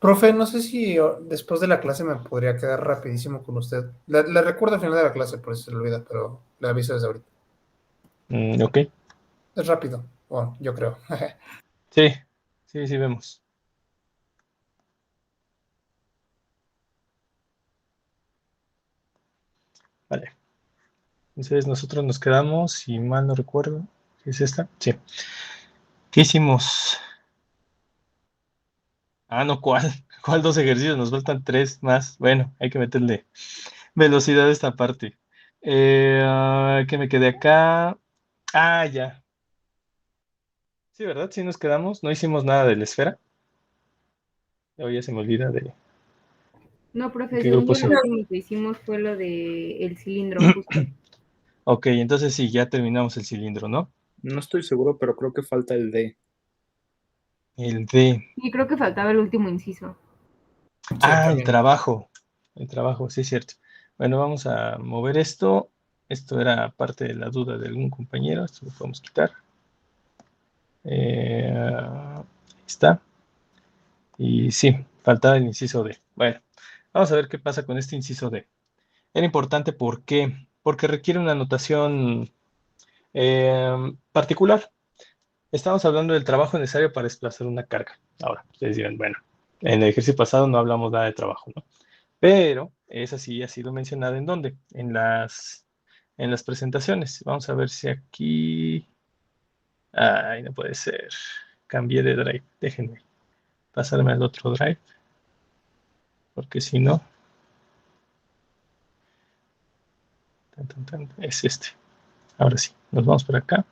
Profe, no sé si después de la clase me podría quedar rapidísimo con usted. Le recuerdo al final de la clase, por si se le olvida, pero le aviso desde ahorita. Ok. Es rápido, bueno, yo creo. Sí, sí, sí vemos. Vale. Entonces nosotros nos quedamos, si mal no recuerdo, ¿es esta? Sí. ¿Qué hicimos? Ah, no, ¿cuál? ¿Cuál dos ejercicios? Nos faltan tres más. Bueno, hay que meterle velocidad a esta parte. ¿Qué me quedé acá? Ah, ya. Sí, ¿verdad? Sí nos quedamos. No hicimos nada de la esfera. Ya se me olvida de No, en profe, qué según grupo yo se. lo último que hicimos fue lo de el cilindro, justo. Ok, entonces sí, ya terminamos el cilindro, ¿no? No estoy seguro, pero creo que falta el D. El D. Y creo que faltaba el último inciso. Sí, Ah, el también. trabajo. El trabajo, sí es cierto. Bueno, vamos a mover esto. Esto era parte de la duda de algún compañero. Esto lo podemos quitar. Ahí está. Y sí, faltaba el inciso D. Bueno, vamos a ver qué pasa con este inciso D. Era importante, ¿por qué? Porque requiere una notación particular. Estamos hablando del trabajo necesario para desplazar una carga. Ahora, ustedes dirán, bueno, en el ejercicio pasado no hablamos nada de trabajo, ¿no? Pero esa sí ha sido mencionada ¿en dónde? En las presentaciones. Vamos a ver si aquí. Ay, no puede ser. Cambié de drive. Déjenme pasarme al otro drive. Porque si no. Es este. Ahora sí. Nos vamos por acá.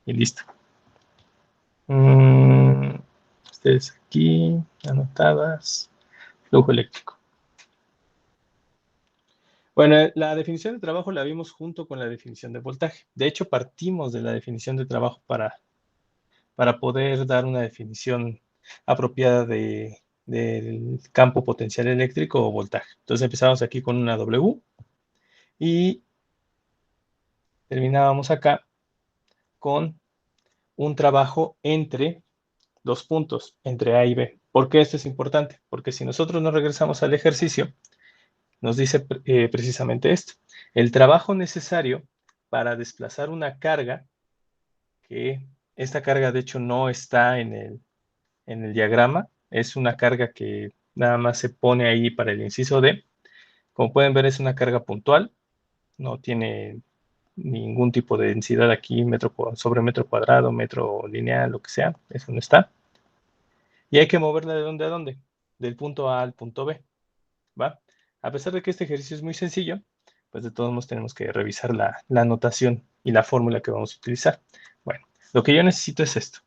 Y listo. Ustedes aquí. Anotadas. Flujo eléctrico. Bueno, la definición de trabajo la vimos junto con la definición de voltaje. De hecho, partimos de la definición de trabajo para poder dar una definición apropiada del campo potencial eléctrico o voltaje. Entonces empezamos aquí con una W y terminábamos acá con un trabajo entre dos puntos, entre A y B. ¿Por qué esto es importante? Porque si nosotros nos regresamos al ejercicio, nos dice precisamente esto. El trabajo necesario para desplazar una carga, que esta carga de hecho no está en el diagrama, es una carga que nada más se pone ahí para el inciso D. Como pueden ver, es una carga puntual, no tiene ningún tipo de densidad aquí, metro sobre metro cuadrado, metro lineal, lo que sea, eso no está. Y hay que moverla de dónde a dónde, del punto A al punto B, ¿va? A pesar de que este ejercicio es muy sencillo, pues de todos modos tenemos que revisar la notación y la fórmula que vamos a utilizar. Bueno, lo que yo necesito es esto.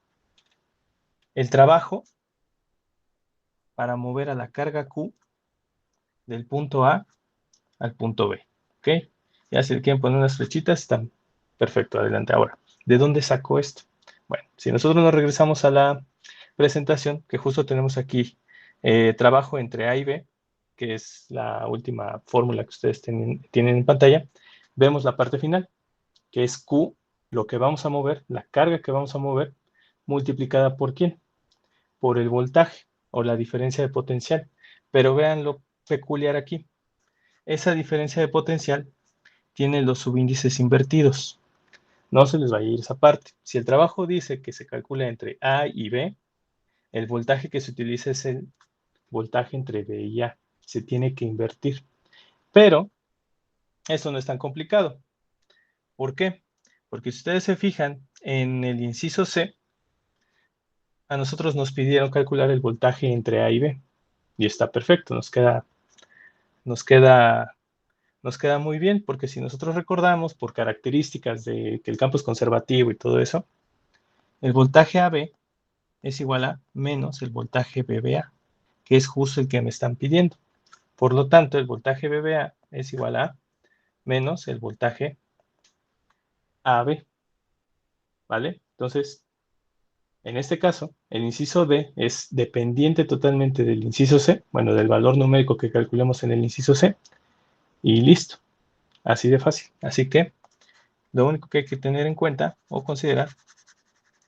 El trabajo para mover a la carga Q del punto A al punto B. ¿Ok? Ya si le quieren poner unas flechitas, están perfecto. Adelante. Ahora, ¿de dónde saco esto? Bueno, si nosotros nos regresamos a la presentación, que justo tenemos aquí trabajo entre A y B, que es la última fórmula que ustedes tienen en pantalla, vemos la parte final, que es Q, lo que vamos a mover, la carga que vamos a mover, multiplicada por ¿quién? Por el voltaje o la diferencia de potencial. Pero vean lo peculiar aquí. Esa diferencia de potencial tiene los subíndices invertidos. No se les va a ir esa parte. Si el trabajo dice que se calcula entre A y B, el voltaje que se utiliza es el voltaje entre B y A. Se tiene que invertir. Pero eso no es tan complicado. ¿Por qué? Porque si ustedes se fijan en el inciso C, a nosotros nos pidieron calcular el voltaje entre A y B. Y está perfecto, nos queda muy bien, porque si nosotros recordamos por características de que el campo es conservativo y todo eso, el voltaje AB es igual a menos el voltaje BBA, que es justo el que me están pidiendo. Por lo tanto, el voltaje BBA es igual a menos el voltaje AB, ¿vale? Entonces, en este caso, el inciso D es dependiente totalmente del inciso C, bueno, del valor numérico que calculemos en el inciso C, y listo. Así de fácil. Así que lo único que hay que tener en cuenta o considerar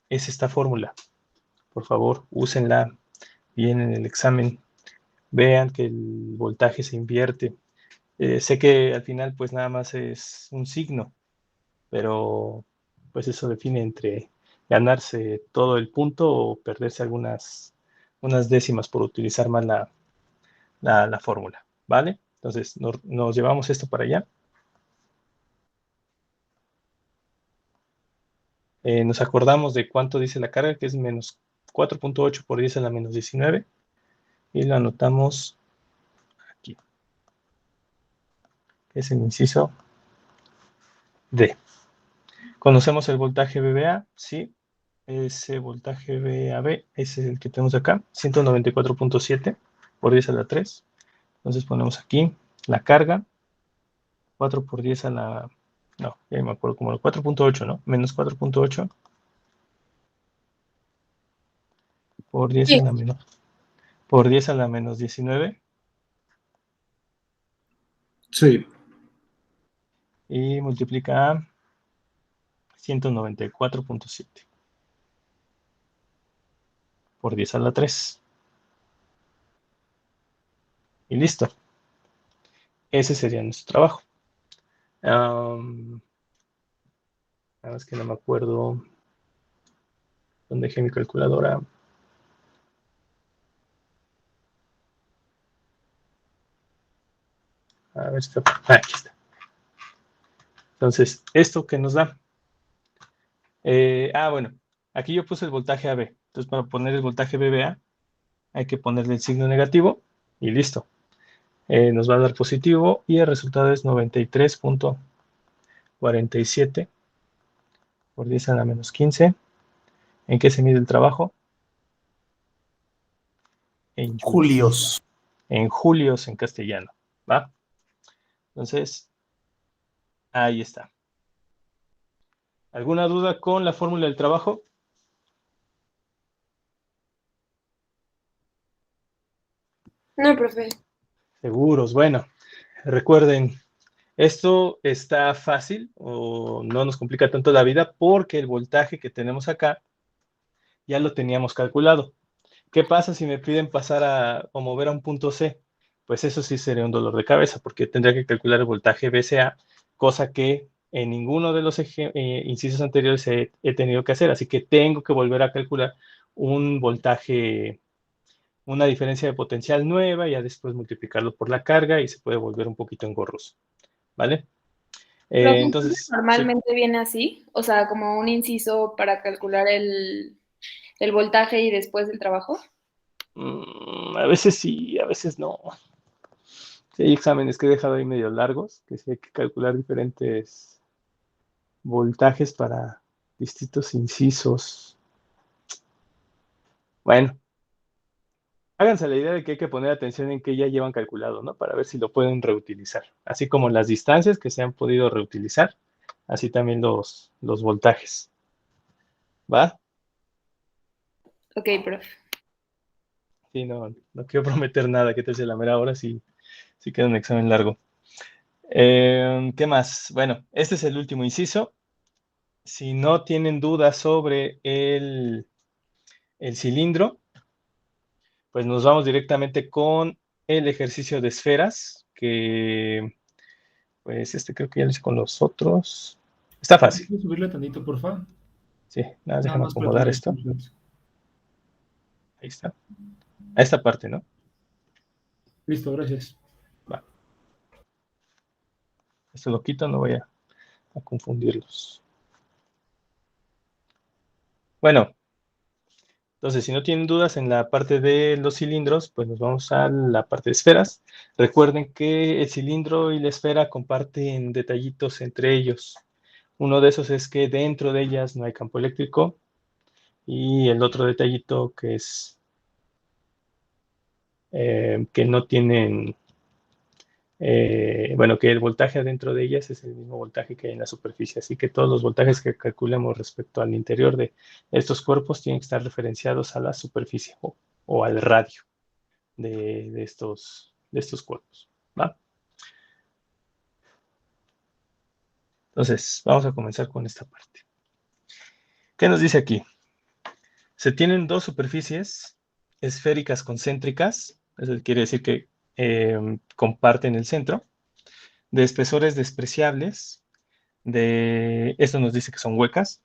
es esta fórmula. Por favor, úsenla bien en el examen vean que el voltaje se invierte. Sé que al final pues nada más es un signo, pero pues eso define entre ganarse todo el punto o perderse unas décimas por utilizar mal la fórmula, ¿vale? Entonces nos llevamos esto para allá. Nos acordamos de cuánto dice la carga, que es menos 4.8 por 10 a la menos 19, y lo anotamos aquí, que es el inciso D. ¿Conocemos el voltaje VBA? Sí. Ese voltaje VAB es el que tenemos acá, 194.7 por 10 a la 3. Entonces ponemos aquí la carga, 4 por 10 a la... No, ya me acuerdo como el 4.8, ¿no? Menos 4.8 por 10 a Sí. la menos... Por 10 a la menos 19. Sí. Y multiplica 194.7 por 10 a la 3. Y listo. Ese sería nuestro trabajo. Nada más que no me acuerdo dónde dejé mi calculadora. A ver, está. Aquí está. Entonces, ¿esto qué nos da? Bueno, aquí yo puse el voltaje AB. Entonces, para poner el voltaje BBA, hay que ponerle el signo negativo y listo. Nos va a dar positivo y el resultado es 93.47 por 10 a la menos 15. ¿En qué se mide el trabajo? En Julios. en julios en castellano, ¿va? Entonces, ahí está. ¿Alguna duda con la fórmula del trabajo? No, profe. Seguros. Bueno, recuerden, esto está fácil o no nos complica tanto la vida porque el voltaje que tenemos acá ya lo teníamos calculado. ¿Qué pasa si me piden pasar o mover a un punto C? Pues eso sí sería un dolor de cabeza porque tendría que calcular el voltaje VCA, cosa que en ninguno de los incisos anteriores he tenido que hacer. Así que tengo que volver a calcular un voltaje, una diferencia de potencial nueva, y ya después multiplicarlo por la carga y se puede volver un poquito engorroso, ¿vale? Profe, Entonces, sí. normalmente viene así, o sea, como un inciso para calcular el voltaje y después el trabajo. A veces sí, a veces no. Sí, hay exámenes que he dejado ahí medio largos, que sí hay que calcular diferentes voltajes para distintos incisos. Bueno, háganse la idea de que hay que poner atención en qué ya llevan calculado, ¿no? Para ver si lo pueden reutilizar. Así como las distancias que se han podido reutilizar, así también los voltajes. ¿Va? Ok, profe. Sí, no quiero prometer nada, que te hace la mera hora si queda un examen largo. ¿Qué más? Bueno, este es el último inciso. Si no tienen dudas sobre el cilindro, pues nos vamos directamente con el ejercicio de esferas, que pues creo que ya lo hice con los otros. Está fácil. ¿Puedes subirle tantito, por favor? Sí, nada, Nada déjame más para acomodar tener esto. confianza. Ahí está. A esta parte, ¿no? Listo, gracias. Va. Esto lo quito, no voy a confundirlos. Bueno, entonces, si no tienen dudas en la parte de los cilindros, pues nos vamos a la parte de esferas. Recuerden que el cilindro y la esfera comparten detallitos entre ellos. Uno de esos es que dentro de ellas no hay campo eléctrico, y el otro detallito que es que no tienen, bueno, que el voltaje adentro de ellas es el mismo voltaje que hay en la superficie. Así que todos los voltajes que calculemos respecto al interior de estos cuerpos tienen que estar referenciados a la superficie o al radio de estos cuerpos, ¿va? Entonces, vamos a comenzar con esta parte. ¿Qué nos dice aquí? Se tienen dos superficies esféricas concéntricas, eso quiere decir que comparten el centro, de espesores despreciables, esto nos dice que son huecas,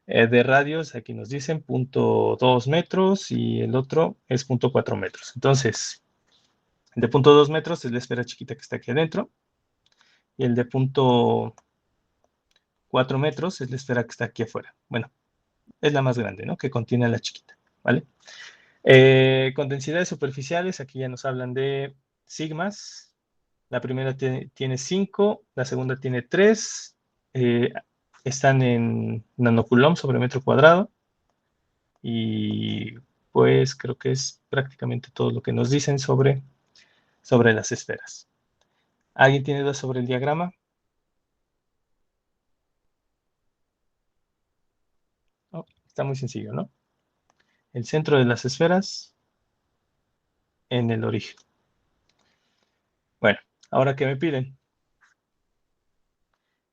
de radios, aquí nos dicen 0.2 metros y el otro es 0.4 metros. Entonces, el de 0.2 metros es la esfera chiquita que está aquí adentro y el de 0.4 metros es la esfera que está aquí afuera. Bueno, es la más grande, ¿no? Que contiene a la chiquita, ¿vale? Con densidades superficiales, aquí ya nos hablan de sigmas. La primera tiene 5, la segunda tiene 3. Están en nanocoulomb sobre metro cuadrado. Y pues creo que es prácticamente todo lo que nos dicen sobre las esferas. ¿Alguien tiene dudas sobre el diagrama? Oh, está muy sencillo, ¿no? El centro de las esferas en el origen. Bueno, ahora ¿qué me piden?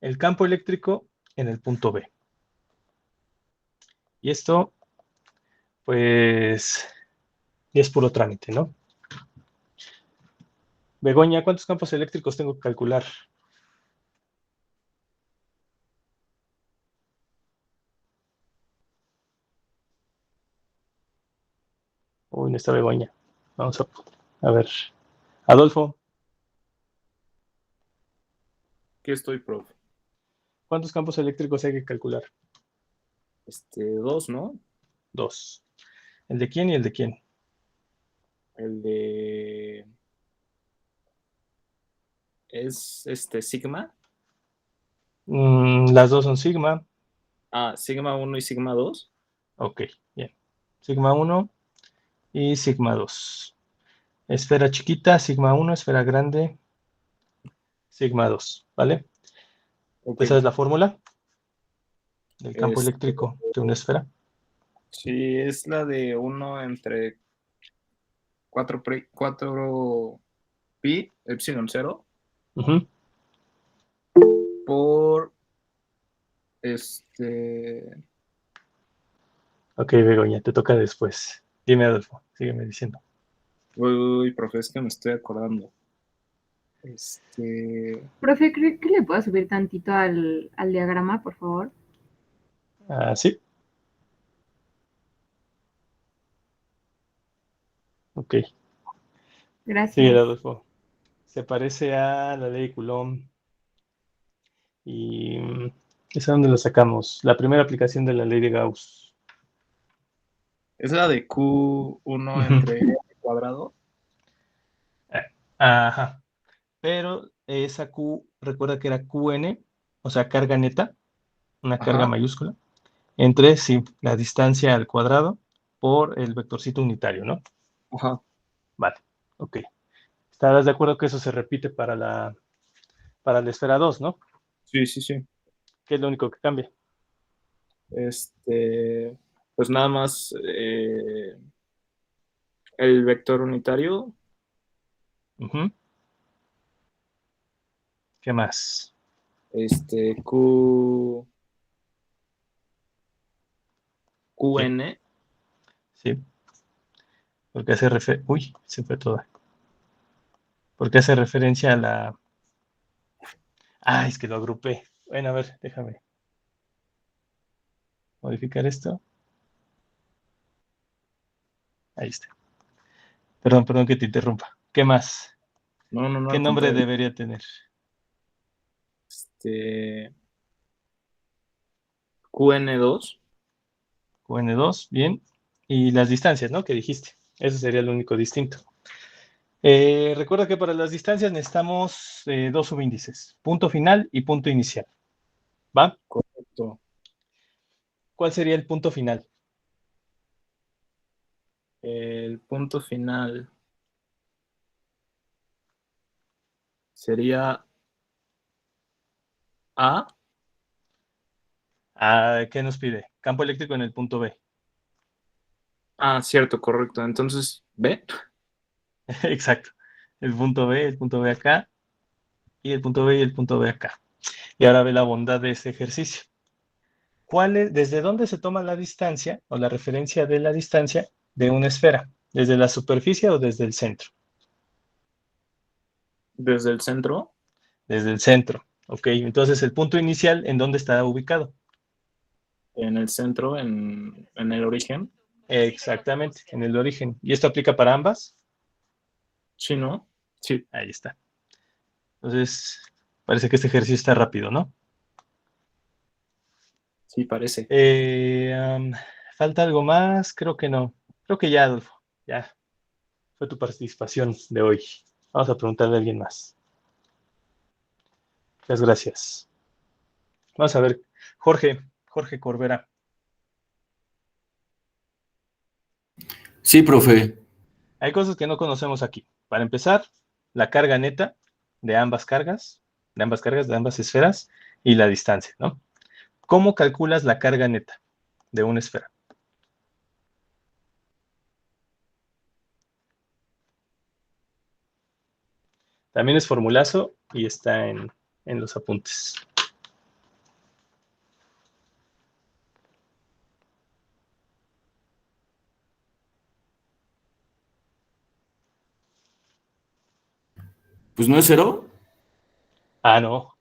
El campo eléctrico en el punto B. Y esto, pues, es puro trámite, ¿no? Begoña, ¿cuántos campos eléctricos tengo que calcular? Uy, no está Begoña. Vamos a ver. Adolfo, Aquí estoy, profe. ¿cuántos campos eléctricos hay que calcular? 2, ¿no? 2. ¿El de quién y el de quién? El de... ¿Es sigma? Las dos son sigma. Ah, sigma 1 y sigma 2. Ok, bien. Sigma 1 y sigma 2. Esfera chiquita, sigma 1, esfera grande, sigma 2, ¿vale? Ok. Esa es la fórmula del campo Este, eléctrico de una esfera. Sí, es la de 1 entre 4 pi epsilon 0 Ujú. por Ok, Begoña, te toca después. Dime, Adolfo, sígueme diciendo. Uy, profe, es que me estoy acordando. Profe, ¿cree que le pueda subir tantito al diagrama, por favor? Ah, sí. Ok, sigue, Gracias. Adolfo. Se parece a la ley de Coulomb y ¿esa dónde lo sacamos? La primera aplicación de la ley de Gauss. es la de Q1 Ujú. entre R cuadrado. Ajá. Pero esa Q, recuerda que era QN, o sea, carga neta, una carga Ajá, mayúscula, entre, sí, la distancia al cuadrado por el vectorcito unitario, ¿no? ajá. Vale, ok. ¿Estarás de acuerdo que eso se repite para la esfera 2, ¿no? Sí, sí, sí. ¿Qué es lo único que cambia? Pues nada más el vector unitario. Ujú. ¿Qué más? Q, Sí, QN. sí. Porque hace referencia. Uy, se fue toda. Porque hace referencia a la. Ah, es que lo agrupé. Bueno, a ver, déjame modificar esto. Ahí está. Perdón que te interrumpa. ¿Qué más? No, no, no, ¿Qué al nombre contrario. debería tener? QN2. QN2, bien. Y las distancias, ¿no? Que dijiste. Eso sería lo único distinto. Recuerda que para las distancias necesitamos dos subíndices, punto final y punto inicial. ¿Va? Correcto. ¿Cuál sería el punto final? El punto final sería A. ¿Qué nos pide? Campo eléctrico en el punto B. Ah, cierto, correcto. Entonces, B. Exacto. El punto B acá, y el punto B y el punto B acá. Y ahora ve la bondad de este ejercicio. ¿Desde dónde se toma la distancia o la referencia de la distancia de una esfera? ¿Desde la superficie o desde el centro? Desde el centro, Desde el centro. Ok, entonces el punto inicial, ¿en dónde está ubicado? en el centro, en el origen. Exactamente, en el origen. ¿Y esto aplica para ambas? Sí, ¿no? Sí, Ahí está. Entonces, parece que este ejercicio está rápido, ¿no? sí, parece. ¿Falta algo más? Creo que no. Creo que ya, Adolfo. Ya fue tu participación de hoy. Vamos a preguntarle a alguien más. Muchas gracias. Vamos a ver. Jorge Corbera. Sí, profe. Hay cosas que no conocemos aquí. Para empezar, la carga neta de ambas cargas, de ambas esferas, y la distancia, ¿no? ¿Cómo calculas la carga neta de una esfera? También es formulazo y está en los apuntes. Pues no es cero. Ah, no.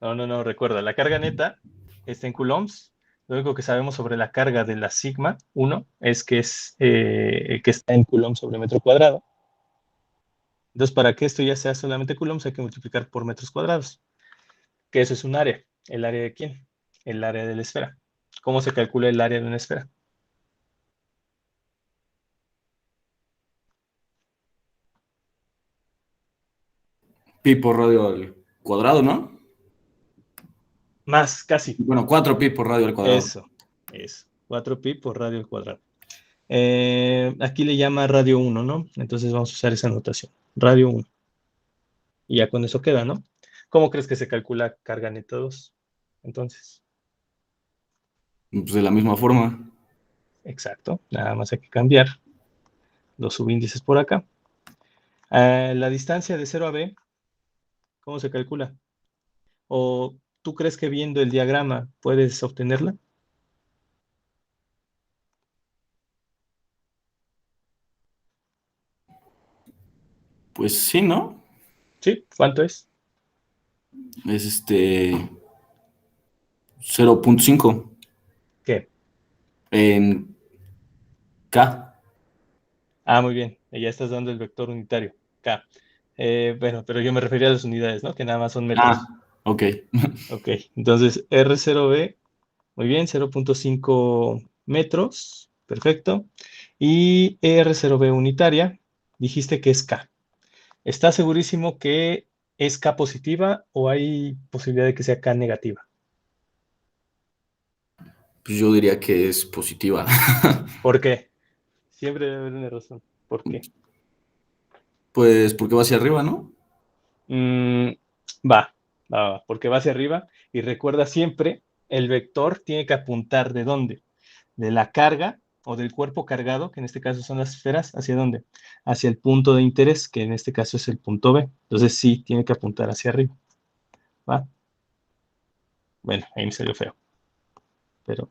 No, recuerda, la carga neta está en coulombs. Lo único que sabemos sobre la carga de la sigma 1 es que está en coulombs sobre metro cuadrado. Entonces, para que esto ya sea solamente coulombs, hay que multiplicar por metros cuadrados. Que eso es un área. ¿El área de quién? El área de la esfera. ¿Cómo se calcula el área de una esfera? Pi por radio al cuadrado, ¿no? Más, casi. Bueno, 4 pi por radio al cuadrado. Eso. 4pi por radio al cuadrado. Aquí le llama radio 1, ¿no? Entonces vamos a usar esa notación. Radio 1. Y ya con eso queda, ¿no? ¿Cómo crees que se calcula carga neta 2? Entonces, Pues de la misma forma. exacto. Nada más hay que cambiar los subíndices por acá. La distancia de 0 a b, ¿cómo se calcula? ¿O tú crees que viendo el diagrama puedes obtenerla? Pues sí, ¿no? ¿Sí? ¿Cuánto es? Es 0.5 ¿Qué? en K. Ah, muy bien. Ya estás dando el vector unitario. K. Bueno, pero yo me refería a las unidades, ¿no? Que nada más son metros. Ok. Ok, entonces R0B, muy bien, 0.5 metros, perfecto. Y R0B unitaria, dijiste que es K. ¿Estás segurísimo que es K positiva o hay posibilidad de que sea K negativa? Pues yo diría que es positiva. ¿Por qué? Siempre debe haber una razón. ¿Por qué? Pues porque va hacia arriba, ¿no? Mm, va, porque va hacia arriba y recuerda siempre, el vector tiene que apuntar ¿de dónde? De la carga o del cuerpo cargado, que en este caso son las esferas, ¿hacia dónde? Hacia el punto de interés, que en este caso es el punto B. Entonces sí, tiene que apuntar hacia arriba. ¿Va? Bueno, ahí me salió feo. Pero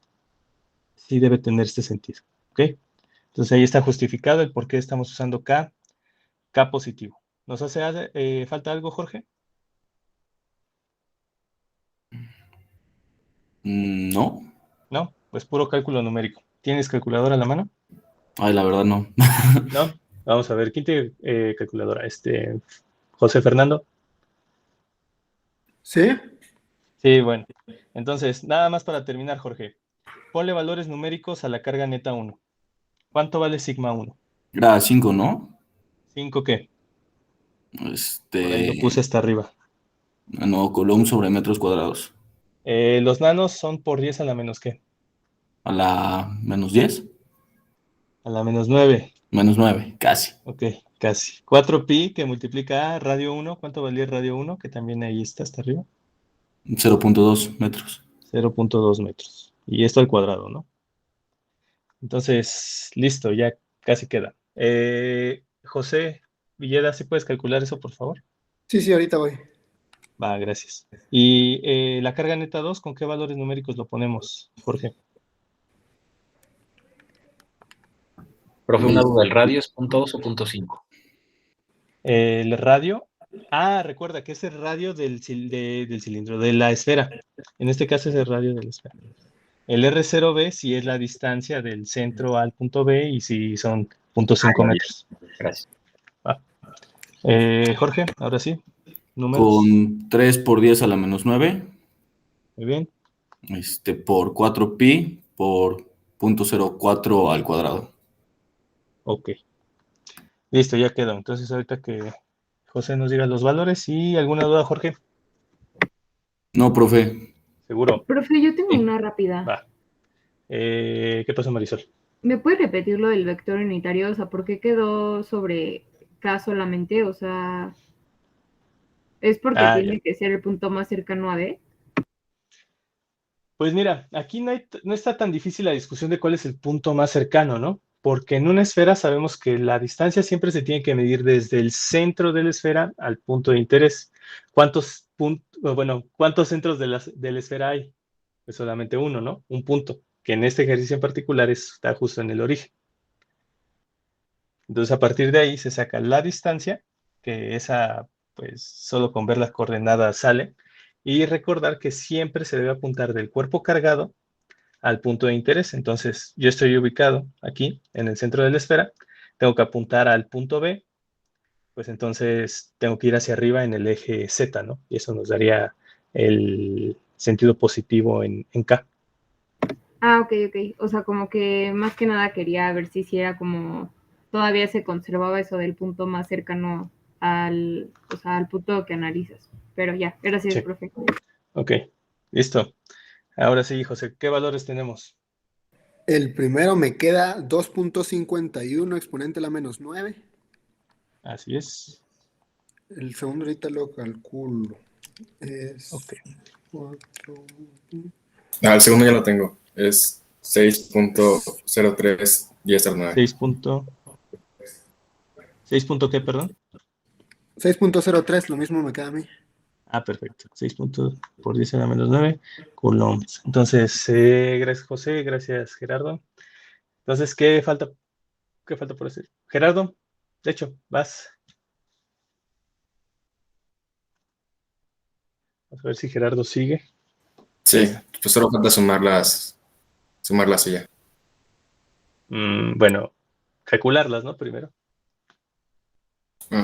sí debe tener este sentido. ¿Ok? Entonces ahí está justificado el por qué estamos usando K positivo. ¿Nos hace falta algo, Jorge? No. No, pues puro cálculo numérico. ¿Tienes calculadora a la mano? Ay, la verdad no. No. Vamos a ver, ¿quién tiene calculadora? José Fernando. ¿Sí? Sí, bueno. Entonces, nada más para terminar, Jorge. Ponle valores numéricos a la carga neta 1. ¿Cuánto vale sigma 1? Era 5, ¿no? ¿5 qué? Por ahí lo puse hasta arriba. No, Coulomb sobre metros cuadrados. Los nanos son por 10 a la menos qué? A la -10. A la menos 9. -9, casi. Ok, casi. 4pi que multiplica a radio 1. ¿Cuánto valía radio 1? Que también ahí está hasta arriba. 0.2 metros. 0.2 metros. Y esto al cuadrado, ¿no? Entonces, listo, ya casi queda. José Villeda, ¿sí puedes calcular eso, por favor? Sí, ahorita voy. Va, gracias. Y la carga neta 2, ¿con qué valores numéricos lo ponemos, Jorge? Profe, una duda, ¿el radio es .2 o .5? El radio. Recuerda que es el radio del cilindro, de la esfera. En este caso es el radio de la esfera. El R0B si es la distancia del centro al punto B y si son 0.5 metros. Gracias. Jorge, ahora sí. Números. Con 3 por 10 a la menos 9. Muy bien. Por 4 pi por 0.04 al cuadrado. Ok. Listo, ya quedó. Entonces ahorita que José nos diga los valores. ¿Y alguna duda, Jorge? No, profe. ¿Seguro? Profe, yo tengo Sí. una rápida. Va. ¿Qué pasó, Marisol? ¿Me puede repetir lo del vector unitario? O sea, ¿por qué quedó sobre K solamente? O sea, ¿es porque tiene que ser el punto más cercano a B? Pues mira, aquí no está tan difícil la discusión de cuál es el punto más cercano, ¿no? Porque en una esfera sabemos que la distancia siempre se tiene que medir desde el centro de la esfera al punto de interés. ¿Cuántos centros de la esfera hay? Pues solamente uno, ¿no? Un punto, que en este ejercicio en particular está justo en el origen. Entonces, a partir de ahí se saca la distancia, que esa, pues, solo con ver las coordenadas sale, y recordar que siempre se debe apuntar del cuerpo cargado al punto de interés. Entonces, yo estoy ubicado aquí, en el centro de la esfera, tengo que apuntar al punto B, pues entonces tengo que ir hacia arriba en el eje Z, ¿no? Y eso nos daría el sentido positivo en K. Ok. O sea, como que más que nada quería ver si era como todavía se conservaba eso del punto más cercano al punto que analizas. Pero ya, gracias, Sí. profe. Ok, listo. Ahora sí, José, ¿qué valores tenemos? El primero me queda 2.51 exponente a la menos 9. Así es. El segundo ahorita lo calculo. Es Ok. 4. El segundo ya lo tengo. Es 6.03 10 al 9. 6 punto qué, perdón. 6.03, lo mismo me queda a mí. Perfecto. 6 puntos por 10 a la menos 9 coulombs. Entonces, gracias, José. Gracias, Gerardo. Entonces, ¿qué falta por hacer? Gerardo, de hecho, vas. Vamos a ver si Gerardo sigue. Sí, pues solo falta sumarlas y ya. Bueno, calcularlas, ¿no? Primero.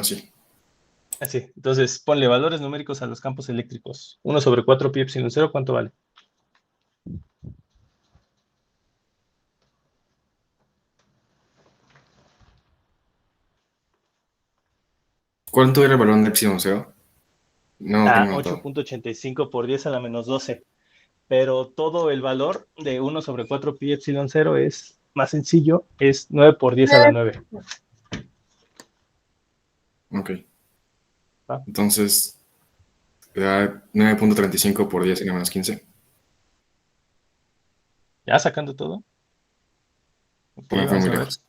Sí. Así. Entonces, ponle valores numéricos a los campos eléctricos. 1 sobre 4 pi epsilon 0, ¿cuánto vale? ¿Cuánto era el balón de epsilon 0? No tengo notado. 8.85 por 10 a la menos 12. Pero todo el valor de 1 sobre 4 pi epsilon 0 es más sencillo, es 9 por 10 a la 9. Ok. Entonces, da 9.35 por 10 a la menos 15. ¿Ya sacando todo? Okay, Fue muy lejos.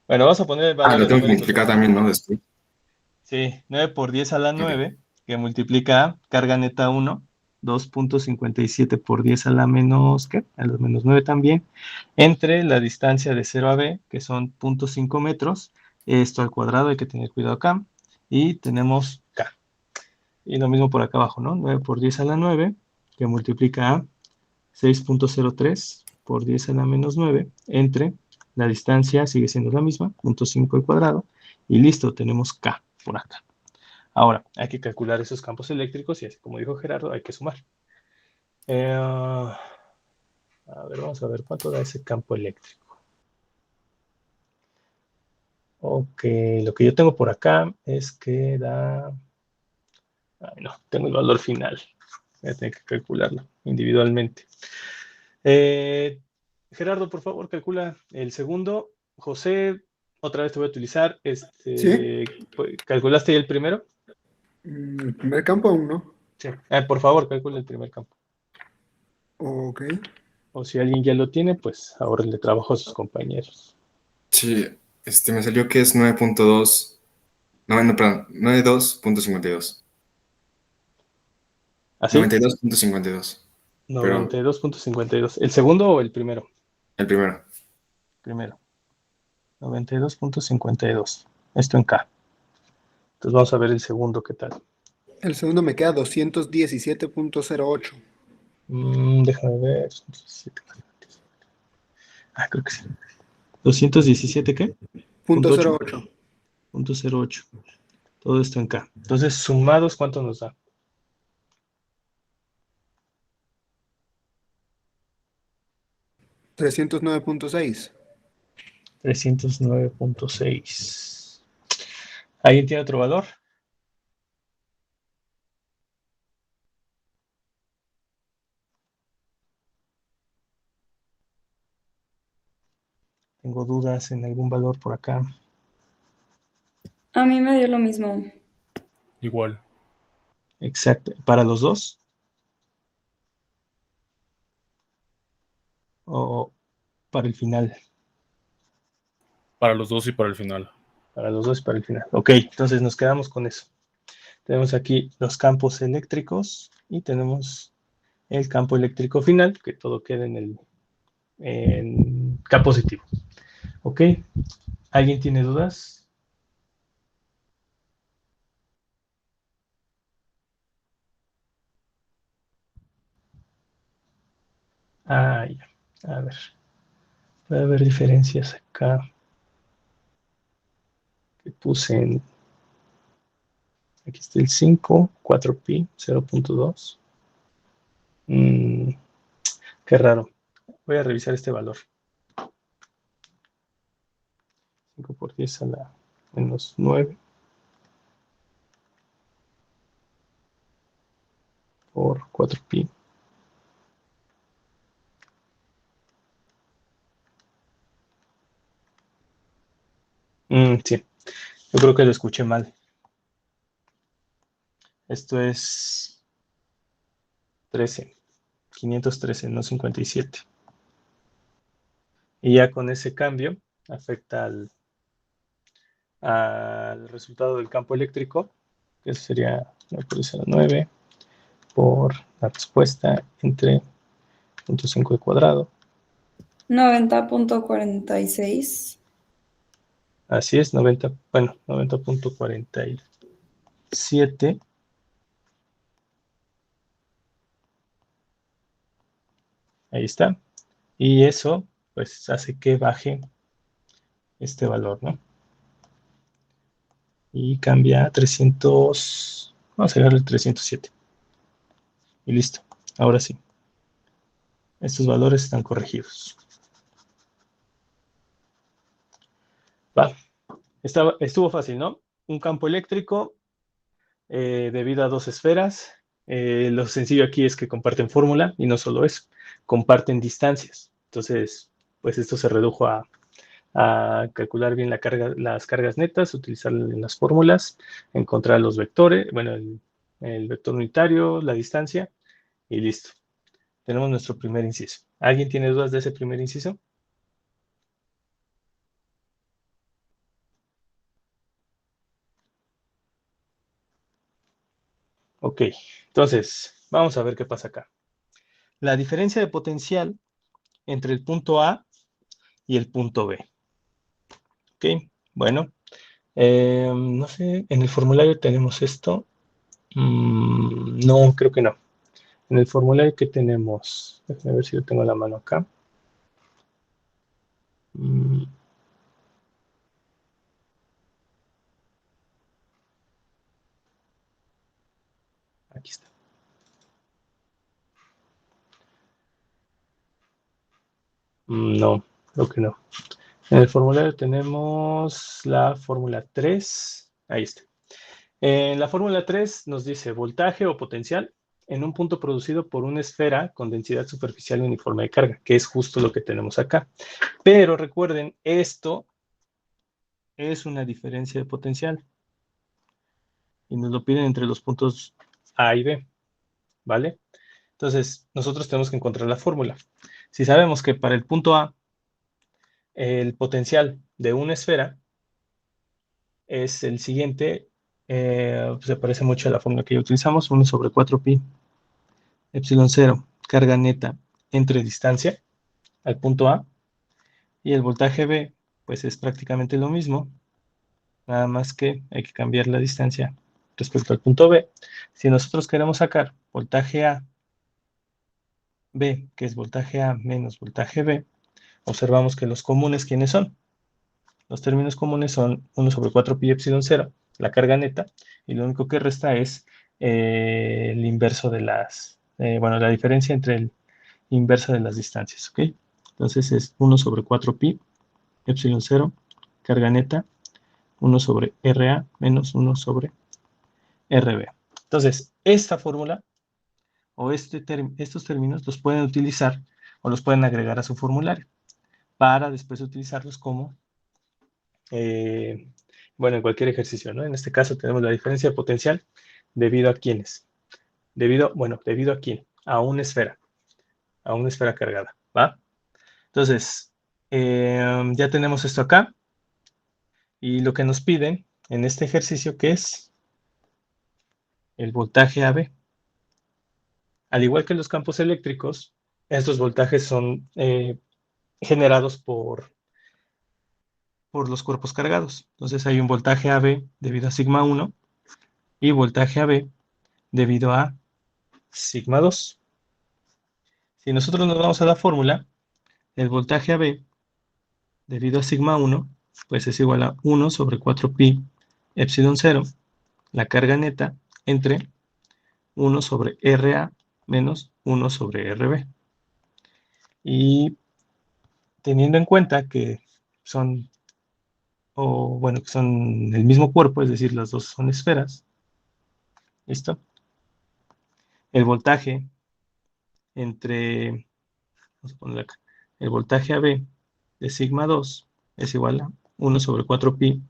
Bueno, vamos a poner el valor. Lo tengo que multiplicar también, ¿no? Después. Sí, 9 por 10 a la 9, que multiplica a carga neta 1, 2.57 por 10 a la menos, ¿qué? A la menos 9 también, entre la distancia de 0 a B, que son 0.5 metros, esto al cuadrado, hay que tener cuidado acá, y tenemos K. Y lo mismo por acá abajo, ¿no? 9 por 10 a la 9, que multiplica a 6.03 por 10 a la menos 9, entre la distancia, sigue siendo la misma, 0.5 al cuadrado, y listo, tenemos K por acá. Ahora, hay que calcular esos campos eléctricos y así como dijo Gerardo, hay que sumar. A ver, vamos a ver cuánto da ese campo eléctrico. Ok, lo que yo tengo por acá es que da... Ay, no, tengo el valor final. Voy a tener que calcularlo individualmente. Gerardo, por favor, calcula el segundo. José, otra vez te voy a utilizar. ¿Sí? ¿Calculaste ya el primero? El primer campo aún no. Sí. Por favor, calcula el primer campo. Ok. O si alguien ya lo tiene, pues ahora le trabajo a sus compañeros. Sí, me salió que es 9.2. No, perdón, 92.52. ¿Así? 92.52. 92.52. ¿El segundo o el primero? El primero. Primero. 92.52. Esto en K. Entonces vamos a ver el segundo, ¿qué tal? El segundo me queda 217.08. Déjame ver. Creo que sí. ¿217 qué? Punto Punto 08. Punto 08. Todo esto en K. Entonces, sumados, ¿cuánto nos da? $309.6. 309.6. ¿Alguien tiene otro valor? Tengo dudas en algún valor por acá. A mí me dio lo mismo. Igual. Exacto. ¿Para los dos? ¿O para el final? Para los dos y para el final. Para los dos y para el final. Ok, entonces nos quedamos con eso. Tenemos aquí los campos eléctricos y tenemos el campo eléctrico final, que todo queda en K positivo. Ok, ¿alguien tiene dudas? Ya. A ver. Puede haber diferencias acá. Que puse en... Aquí está el 5, 4pi, 0.2. Qué raro. Voy a revisar este valor. 5 por 10 a la menos 9 por 4pi. Sí, yo creo que lo escuché mal. Esto es 13, 513, no 57. Y ya con ese cambio afecta al resultado del campo eléctrico, que sería 9 por 10 a la 9 por la respuesta entre 0.5 al cuadrado. 90.46. Así es, 90.47. Ahí está. Y eso, pues, hace que baje este valor, ¿no? Y cambia a 300, vamos a darle 307. Y listo. Ahora sí. Estos valores están corregidos. Va. Estuvo fácil, ¿no? Un campo eléctrico debido a dos esferas. Lo sencillo aquí es que comparten fórmula y no solo eso, comparten distancias. Entonces, pues esto se redujo a calcular bien las cargas netas, utilizar las fórmulas, encontrar los vectores, bueno, el vector unitario, la distancia y listo. Tenemos nuestro primer inciso. ¿Alguien tiene dudas de ese primer inciso? Ok, entonces vamos a ver qué pasa acá. La diferencia de potencial entre el punto A y el punto B. Ok, bueno, no sé, en el formulario tenemos esto. No, creo que no. En el formulario que tenemos, déjame ver si lo tengo a la mano acá. Aquí está. No, creo que no. En el formulario tenemos la fórmula 3. Ahí está. En la fórmula 3 nos dice voltaje o potencial en un punto producido por una esfera con densidad superficial uniforme de carga, que es justo lo que tenemos acá. Pero recuerden, esto es una diferencia de potencial. Y nos lo piden entre los puntos A y B. ¿Vale? Entonces, nosotros tenemos que encontrar la fórmula. Si sabemos que para el punto A, el potencial de una esfera es el siguiente, se parece mucho a la fórmula que ya utilizamos, 1 sobre 4pi, epsilon 0, carga neta entre distancia al punto A, y el voltaje B pues es prácticamente lo mismo, nada más que hay que cambiar la distancia respecto al punto B. Si nosotros queremos sacar voltaje A, B, que es voltaje A menos voltaje B, observamos que los comunes, ¿quiénes son? Los términos comunes son 1 sobre 4 pi epsilon 0, la carga neta, y lo único que resta es el inverso de las, bueno, la diferencia entre el inverso de las distancias, ¿ok? Entonces es 1 sobre 4 pi epsilon 0, carga neta, 1 sobre RA menos 1 sobre RB. Entonces, esta fórmula o estos términos los pueden utilizar o los pueden agregar a su formulario para después utilizarlos como, bueno, en cualquier ejercicio, ¿no? En este caso tenemos la diferencia de potencial debido a quiénes. ¿Debido a quién? A una esfera cargada, ¿va? Entonces, ya tenemos esto acá. Y lo que nos piden en este ejercicio, que es el voltaje AB. Al igual que los campos eléctricos, estos voltajes son generados por los cuerpos cargados. Entonces hay un voltaje AB debido a sigma 1 y voltaje AB debido a sigma 2. Si nosotros nos vamos a la fórmula, el voltaje AB debido a sigma 1, pues es igual a 1 sobre 4 pi epsilon 0, la carga neta, entre 1 sobre RA menos 1 sobre RB. Y teniendo en cuenta que son, que son el mismo cuerpo, es decir, las dos son esferas, ¿listo? El voltaje entre, vamos a ponerlo acá, el voltaje AB de sigma 2 es igual a 1 sobre 4 pi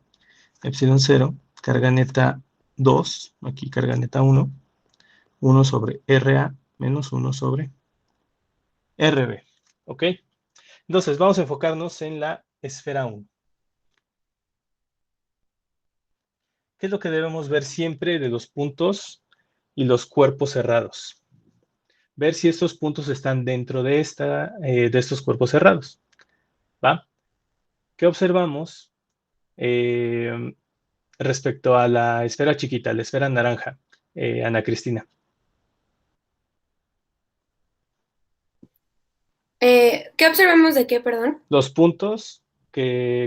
epsilon 0, carga neta 2, aquí carga neta 1, 1 sobre RA menos 1 sobre RB, ¿ok? Entonces, vamos a enfocarnos en la esfera 1. ¿Qué es lo que debemos ver siempre de los puntos y los cuerpos cerrados? Ver si estos puntos están dentro de estos cuerpos cerrados, ¿va? ¿Qué observamos respecto a la esfera chiquita, la esfera naranja, Ana Cristina? ¿Qué observamos de qué, perdón? Los puntos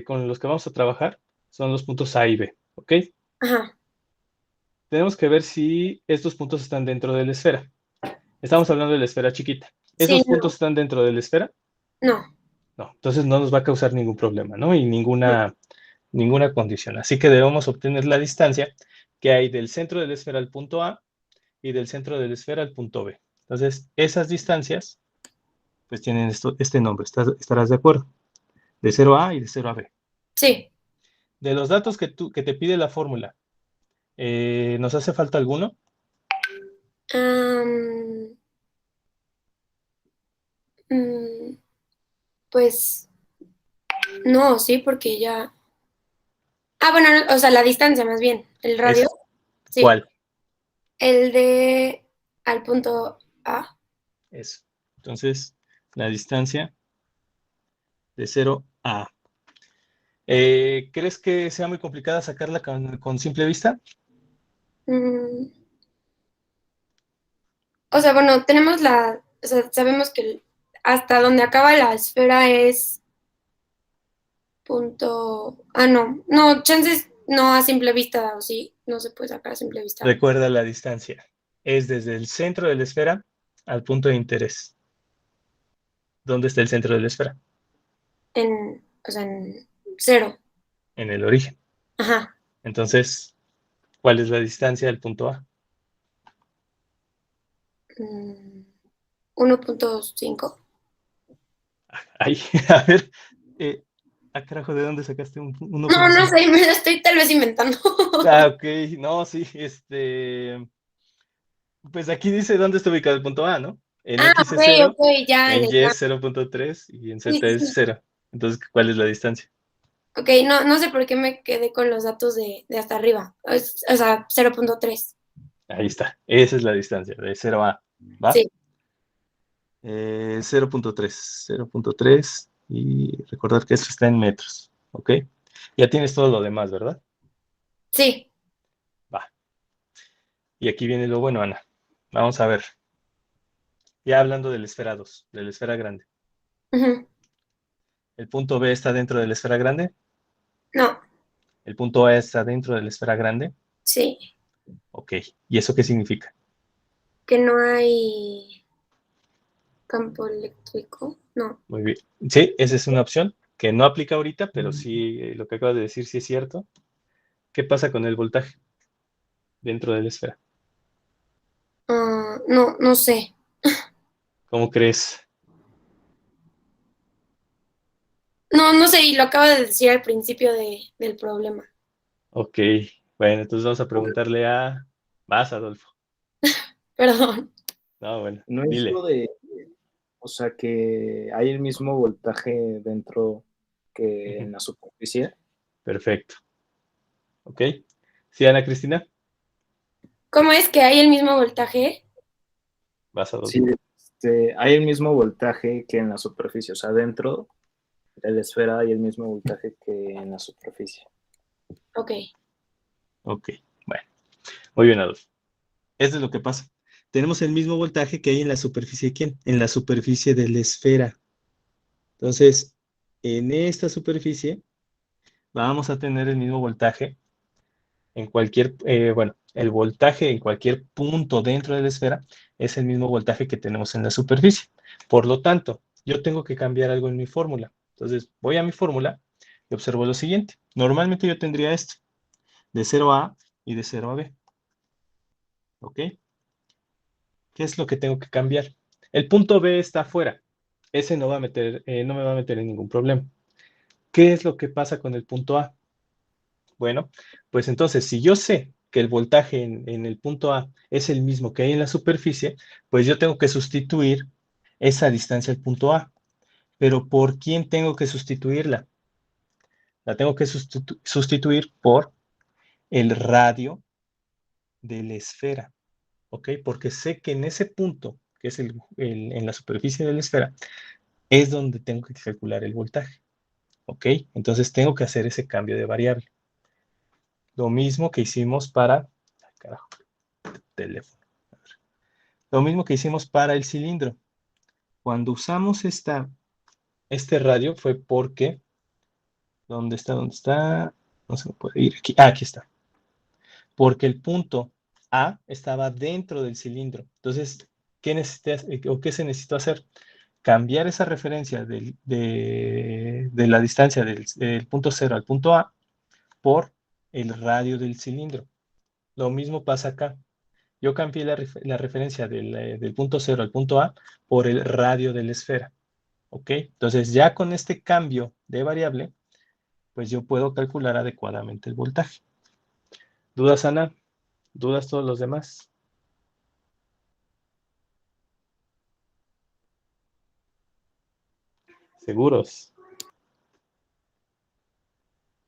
con los que vamos a trabajar son los puntos A y B, ¿ok? Ajá. Tenemos que ver si estos puntos están dentro de la esfera. Estamos hablando de la esfera chiquita. ¿Esos puntos están dentro de la esfera? No. No, entonces no nos va a causar ningún problema, ¿no? Y ninguna condición. Así que debemos obtener la distancia que hay del centro de la esfera al punto A y del centro de la esfera al punto B. Entonces, esas distancias, pues tienen este nombre, estarás de acuerdo. De 0 a A y de 0 a B. Sí. De los datos que te pide la fórmula, ¿nos hace falta alguno? Pues no, sí, porque ya. Ah, bueno, o sea, la distancia más bien. El radio. Sí. ¿Cuál? El de al punto A. Eso. Entonces, la distancia de 0 a A. ¿Crees que sea muy complicada sacarla con simple vista? O sea, bueno, tenemos o sea, sabemos que hasta donde acaba la esfera es punto. Ah, no, chances no a simple vista, o sí, no se puede sacar a simple vista. Recuerda la distancia. Es desde el centro de la esfera al punto de interés. ¿Dónde está el centro de la esfera? O sea, en 0. En el origen. Ajá. Entonces, ¿cuál es la distancia del punto A? 1.5. Ay, a ver. Carajo, ¿de dónde sacaste un 1.5? No sé, me lo estoy tal vez inventando. Ok, no, sí, pues aquí dice dónde está ubicado el punto A, ¿no? En X es 0, ya, en Y ya. es 0.3 y en Z Sí. es 0. Entonces, ¿cuál es la distancia? Ok, no sé por qué me quedé con los datos de hasta arriba. O sea, 0.3. Ahí está, esa es la distancia, de 0 a, ¿va? Sí. 0.3 y recordar que esto está en metros. ¿Ok? Ya tienes todo lo demás, ¿verdad? Sí. Va. Y aquí viene lo bueno, Ana. Vamos a ver. Ya hablando del esfera 2, de la esfera grande. Ujú. ¿El punto B está dentro de la esfera grande? No, ¿El punto A está dentro de la esfera grande? sí. Ok. ¿Y eso qué significa? Que no hay campo eléctrico. No. Muy bien. Sí, esa es una opción que no aplica ahorita, pero sí, lo que acabas de decir sí es cierto. ¿Qué pasa con el voltaje dentro de la esfera? Ah, no, no sé. ¿Cómo crees? No, no sé, y lo acabo de decir al principio del problema. Ok. Bueno, entonces vamos a preguntarle a... Vas, Adolfo. Perdón. No, bueno, No es dile. lo de, o sea, que hay el mismo voltaje dentro que en Ujú. la superficie. Perfecto. Ok. ¿Sí, Ana Cristina? ¿Cómo es que hay el mismo voltaje? Vas, Sí, Adolfo. hay el mismo voltaje que en la superficie, o sea, dentro de la esfera hay el mismo voltaje que en la superficie. Ok. Ok. Bueno, muy bien, Adolfo. Esto es lo que pasa. Tenemos el mismo voltaje que hay en la superficie, ¿quién? En la superficie de la esfera. Entonces, en esta superficie vamos a tener el mismo voltaje en cualquier, bueno, el voltaje en cualquier punto dentro de la esfera es el mismo voltaje que tenemos en la superficie. Por lo tanto, yo tengo que cambiar algo en mi fórmula. Entonces, voy a mi fórmula y observo lo siguiente. Normalmente yo tendría esto, de 0 a A y de 0 a B. ¿Ok? ¿Qué es lo que tengo que cambiar? El punto B está afuera. Ese no va a meter, no me va a meter en ningún problema. ¿Qué es lo que pasa con el punto A? Bueno, pues entonces, si yo sé que el voltaje en el punto A es el mismo que hay en la superficie, pues yo tengo que sustituir esa distancia al punto A. Pero ¿por quién tengo que sustituirla? La tengo que sustituir por el radio de la esfera, ¿ok? Porque sé que en ese punto, que es en la superficie de la esfera, es donde tengo que calcular el voltaje, ¿ok? Entonces tengo que hacer ese cambio de variable. Lo mismo que hicimos para... Carajo, teléfono. Lo mismo que hicimos para el cilindro. Cuando usamos este radio fue porque... ¿Dónde está? ¿Dónde está? No se me puede ir aquí. Ah, aquí está. Porque el punto A estaba dentro del cilindro. Entonces, ¿qué necesitas o qué se necesitó hacer? Cambiar esa referencia de la distancia del punto 0 al punto A por el radio del cilindro. Lo mismo pasa acá. Yo cambié la referencia del punto 0 al punto A por el radio de la esfera. ¿Ok? Entonces, ya con este cambio de variable, pues yo puedo calcular adecuadamente el voltaje. ¿Dudas, Ana? ¿Dudas todos los demás? ¿Seguros?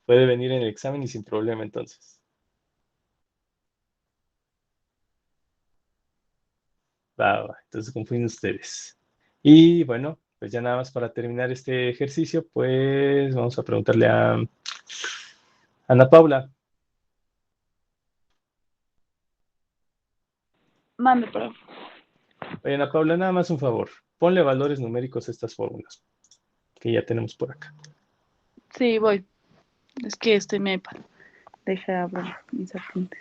Puede venir en el examen y sin problema entonces. Entonces confíen en ustedes. Y bueno, pues ya nada más para terminar este ejercicio, pues vamos a preguntarle a Ana Paula. Mande, perdón. Oye, Ana Paula, nada más un favor. Ponle valores numéricos a estas fórmulas que ya tenemos por acá. Sí, voy. Es que estoy mi iPad. Deja abrir mis apuntes.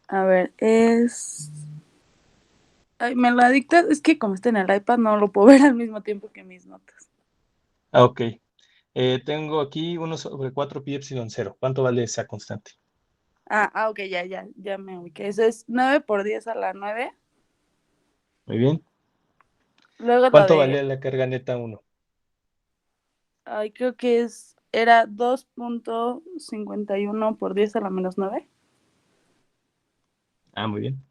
A ver, es... Ay, ¿me la dictas? Es que como está en el iPad no lo puedo ver al mismo tiempo que mis notas. Ok. Tengo aquí 1 sobre 4 pi epsilon 0. ¿Cuánto vale esa constante? Ok, ya me ubiqué. Eso es 9 por 10 a la 9. Muy bien. Luego lo ¿Cuánto de... vale la carga neta 1? Ay, creo que era 2.51 por 10 a la menos 9. Ah, muy bien.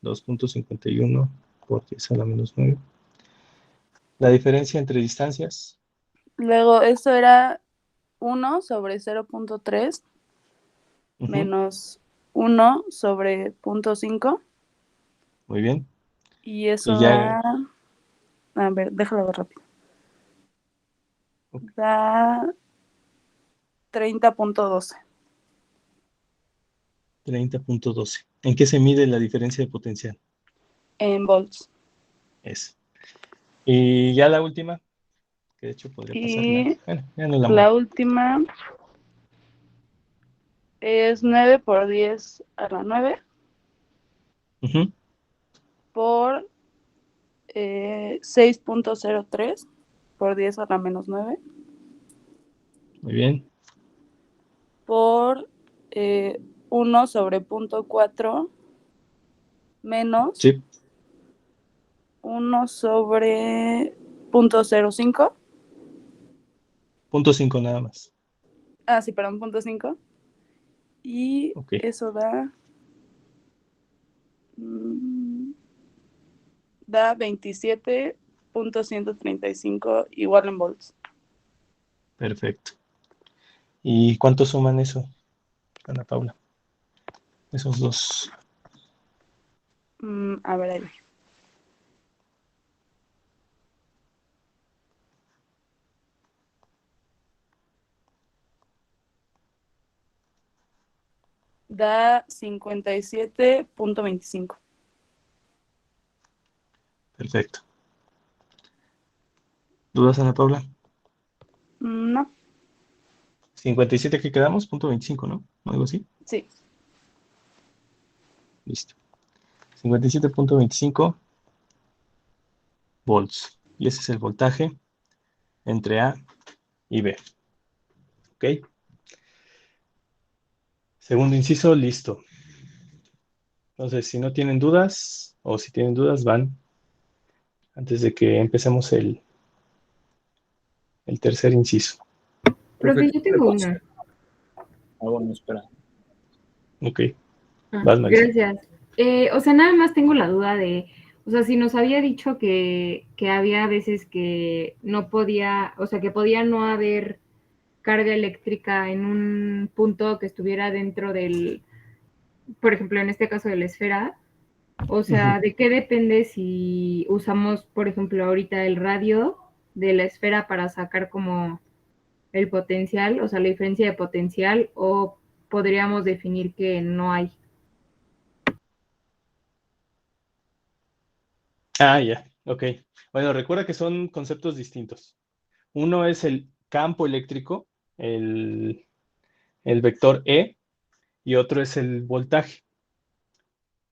2.51 por 10 a la menos 9. La diferencia entre distancias. Luego eso era 1 sobre 0.3 Ujú. menos 1 sobre 0.5. Muy bien. Y eso Y ya da A ver, déjalo ver rápido. Da 30.12. 30.12. ¿En qué se mide la diferencia de potencial? En volts. Eso. Y ya la última, que de hecho podría pasarla. Y Bueno, ya no la la muevo. última es 9 por 10 a la 9 Ujú. por 6.03 por 10 a la menos 9 Muy bien. por 1 sobre 0.4 menos Sí. 1 sobre 0.05. 0.5 nada más. Ah, sí, perdón, 0.5. Y Ok. eso da 27.135 igual en volts. Perfecto. ¿Y cuánto suman eso, Ana Paula? Esos dos. A ver, ahí. Da 57.25. Perfecto. ¿Dudas, Ana Paula? No, 57 que quedamos, 0.25, ¿no? Algo así. sí. Listo. 57.25 volts. Y ese es el voltaje entre A y B. ¿Ok? Segundo inciso, listo. Entonces, si no tienen dudas, o si tienen dudas, van antes de que empecemos el tercer inciso. Profe, yo tengo una. Bueno, espera. Ok. Ah, Vas, Marisol. gracias. O sea, nada más tengo la duda de, o sea, si nos había dicho que había veces que no podía, o sea, que podía no haber carga eléctrica en un punto que estuviera dentro del, por ejemplo, en este caso de la esfera. O sea, ¿de qué depende si usamos, por ejemplo, ahorita el radio de la esfera para sacar como el potencial, o sea, la diferencia de potencial, o podríamos definir que no hay? Ah, ya. Ok. Bueno, recuerda que son conceptos distintos. Uno es el campo eléctrico, el vector E, y otro es el voltaje.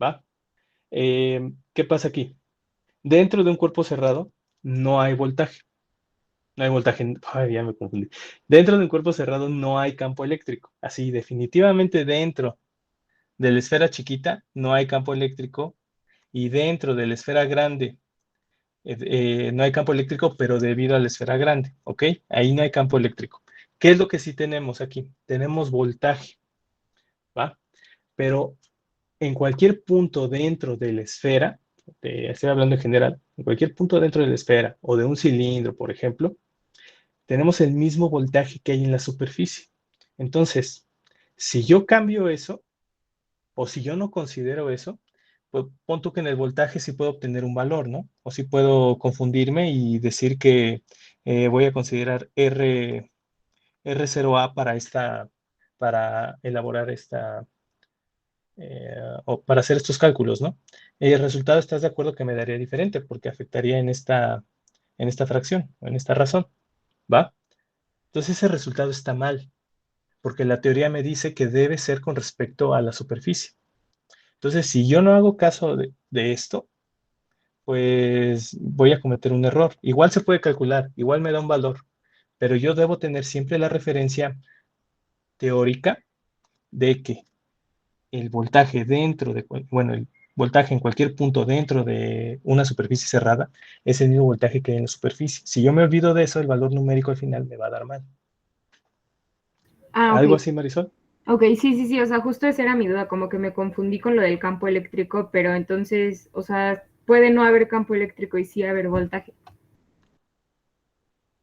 ¿Va? ¿Qué pasa aquí? Dentro de un cuerpo cerrado no hay voltaje. No hay voltaje. Ay, ya me confundí. Dentro de un cuerpo cerrado no hay campo eléctrico. Así, definitivamente dentro de la esfera chiquita no hay campo eléctrico y dentro de la esfera grande no hay campo eléctrico, pero debido a la esfera grande, ¿ok? Ahí no hay campo eléctrico. ¿Qué es lo que sí tenemos aquí? Tenemos voltaje, ¿va? Pero en cualquier punto dentro de la esfera, estoy hablando en general, en cualquier punto dentro de la esfera o de un cilindro, por ejemplo, tenemos el mismo voltaje que hay en la superficie. Entonces, si yo cambio eso, o si yo no considero eso, pues pon tú que en el voltaje sí puedo obtener un valor, ¿no? O sí puedo confundirme y decir que voy a considerar R0A para elaborar o para hacer estos cálculos, ¿no? El resultado, ¿estás de acuerdo que me daría diferente? Porque afectaría en esta fracción, en esta razón, ¿va? Entonces ese resultado está mal, porque la teoría me dice que debe ser con respecto a la superficie. Entonces, si yo no hago caso de esto, pues voy a cometer un error. Igual se puede calcular, igual me da un valor, pero yo debo tener siempre la referencia teórica de que el voltaje el voltaje en cualquier punto dentro de una superficie cerrada es el mismo voltaje que hay en la superficie. Si yo me olvido de eso, el valor numérico al final me va a dar mal. Ah, ¿Algo ok. así, Marisol? Ok, sí, o sea, justo esa era mi duda, como que me confundí con lo del campo eléctrico, pero entonces, o sea, puede no haber campo eléctrico y sí haber voltaje.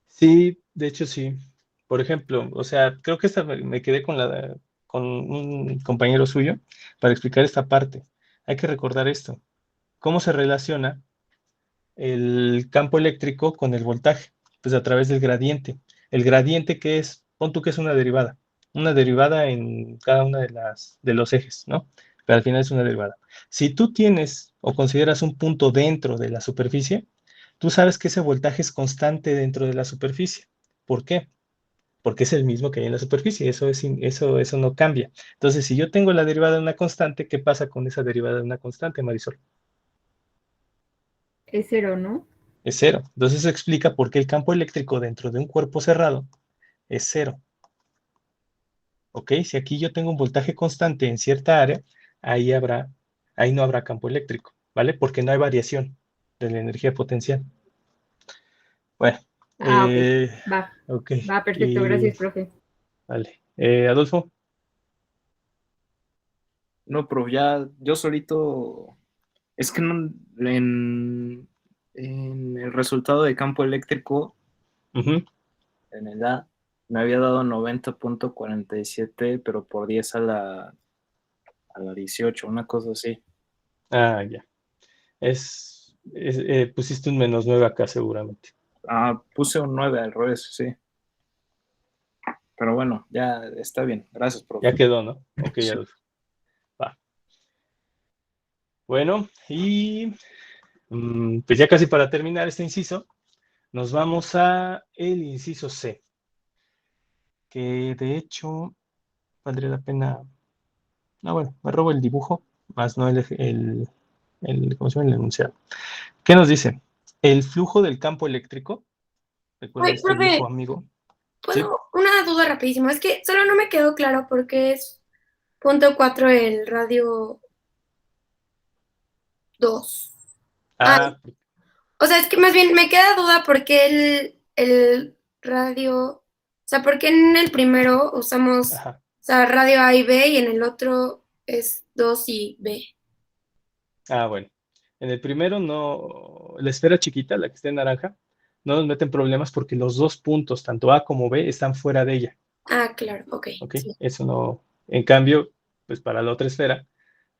Sí, de hecho sí. Por ejemplo, o sea, creo que me quedé con un compañero suyo para explicar esta parte. Hay que recordar esto. ¿Cómo se relaciona el campo eléctrico con el voltaje? Pues a través del gradiente. ¿El gradiente qué es? Pon tú que es una derivada. Una derivada en cada una de los ejes, ¿no? Pero al final es una derivada. Si tú tienes o consideras un punto dentro de la superficie, tú sabes que ese voltaje es constante dentro de la superficie. ¿Por qué? Porque es el mismo que hay en la superficie, eso no cambia. Entonces, si yo tengo la derivada de una constante, ¿qué pasa con esa derivada de una constante, Marisol? Es 0, ¿no? Es 0. Entonces, eso explica por qué el campo eléctrico dentro de un cuerpo cerrado es 0. ¿Ok? Si aquí yo tengo un voltaje constante en cierta área, ahí no habrá campo eléctrico, ¿vale? Porque no hay variación de la energía potencial. Bueno, Va. ok. Va, perfecto. Gracias, profe. Vale. Adolfo. No, profe, ya yo solito, es que no, en el resultado de campo eléctrico, en el A, me había dado 90.47, pero por 10 a la 18, una cosa así. Ah, ya. Pusiste un -9 acá seguramente. Puse un 9 al revés, sí. Pero bueno, ya está bien. Gracias, profe. Ya quedó, ¿no? Ok, Sí. Adolfo. Va. Bueno, y pues ya casi para terminar este inciso, nos vamos a el inciso C, que de hecho valdría la pena. Bueno, me robo el dibujo, más no ¿cómo se llama? El enunciado. ¿Qué nos dice? El flujo del campo eléctrico, recuerda Ay, este profe, viejo amigo. ¿Sí? una duda rapidísima. Es que solo no me quedó claro por qué es .4 el radio 2. O sea, es que más bien me queda duda por qué el radio, o sea, por qué en el primero usamos, o sea, radio A y B y en el otro es 2 y B. Bueno. En el primero no, la esfera chiquita, la que está en naranja, no nos meten problemas porque los dos puntos, tanto A como B, están fuera de ella. Claro, ok. Sí. Eso no. En cambio, pues para la otra esfera,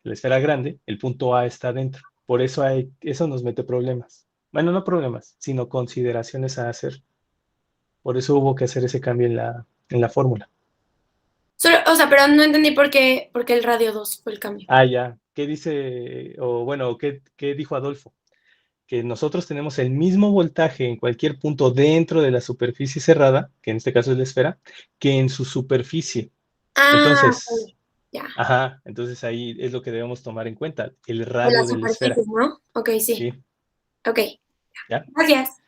la esfera grande, el punto A está dentro. Por eso eso nos mete problemas. Bueno, no problemas, sino consideraciones a hacer. Por eso hubo que hacer ese cambio en la fórmula. O sea, pero no entendí por qué el radio 2 fue el cambio. Ya. ¿Qué dice, o bueno, qué dijo Adolfo? Que nosotros tenemos el mismo voltaje en cualquier punto dentro de la superficie cerrada, que en este caso es la esfera, que en su superficie. Entonces, ya. Entonces ahí es lo que debemos tomar en cuenta, el radio de la esfera. ¿No? Ok, sí. Sí. Ok. ¿Ya? Gracias.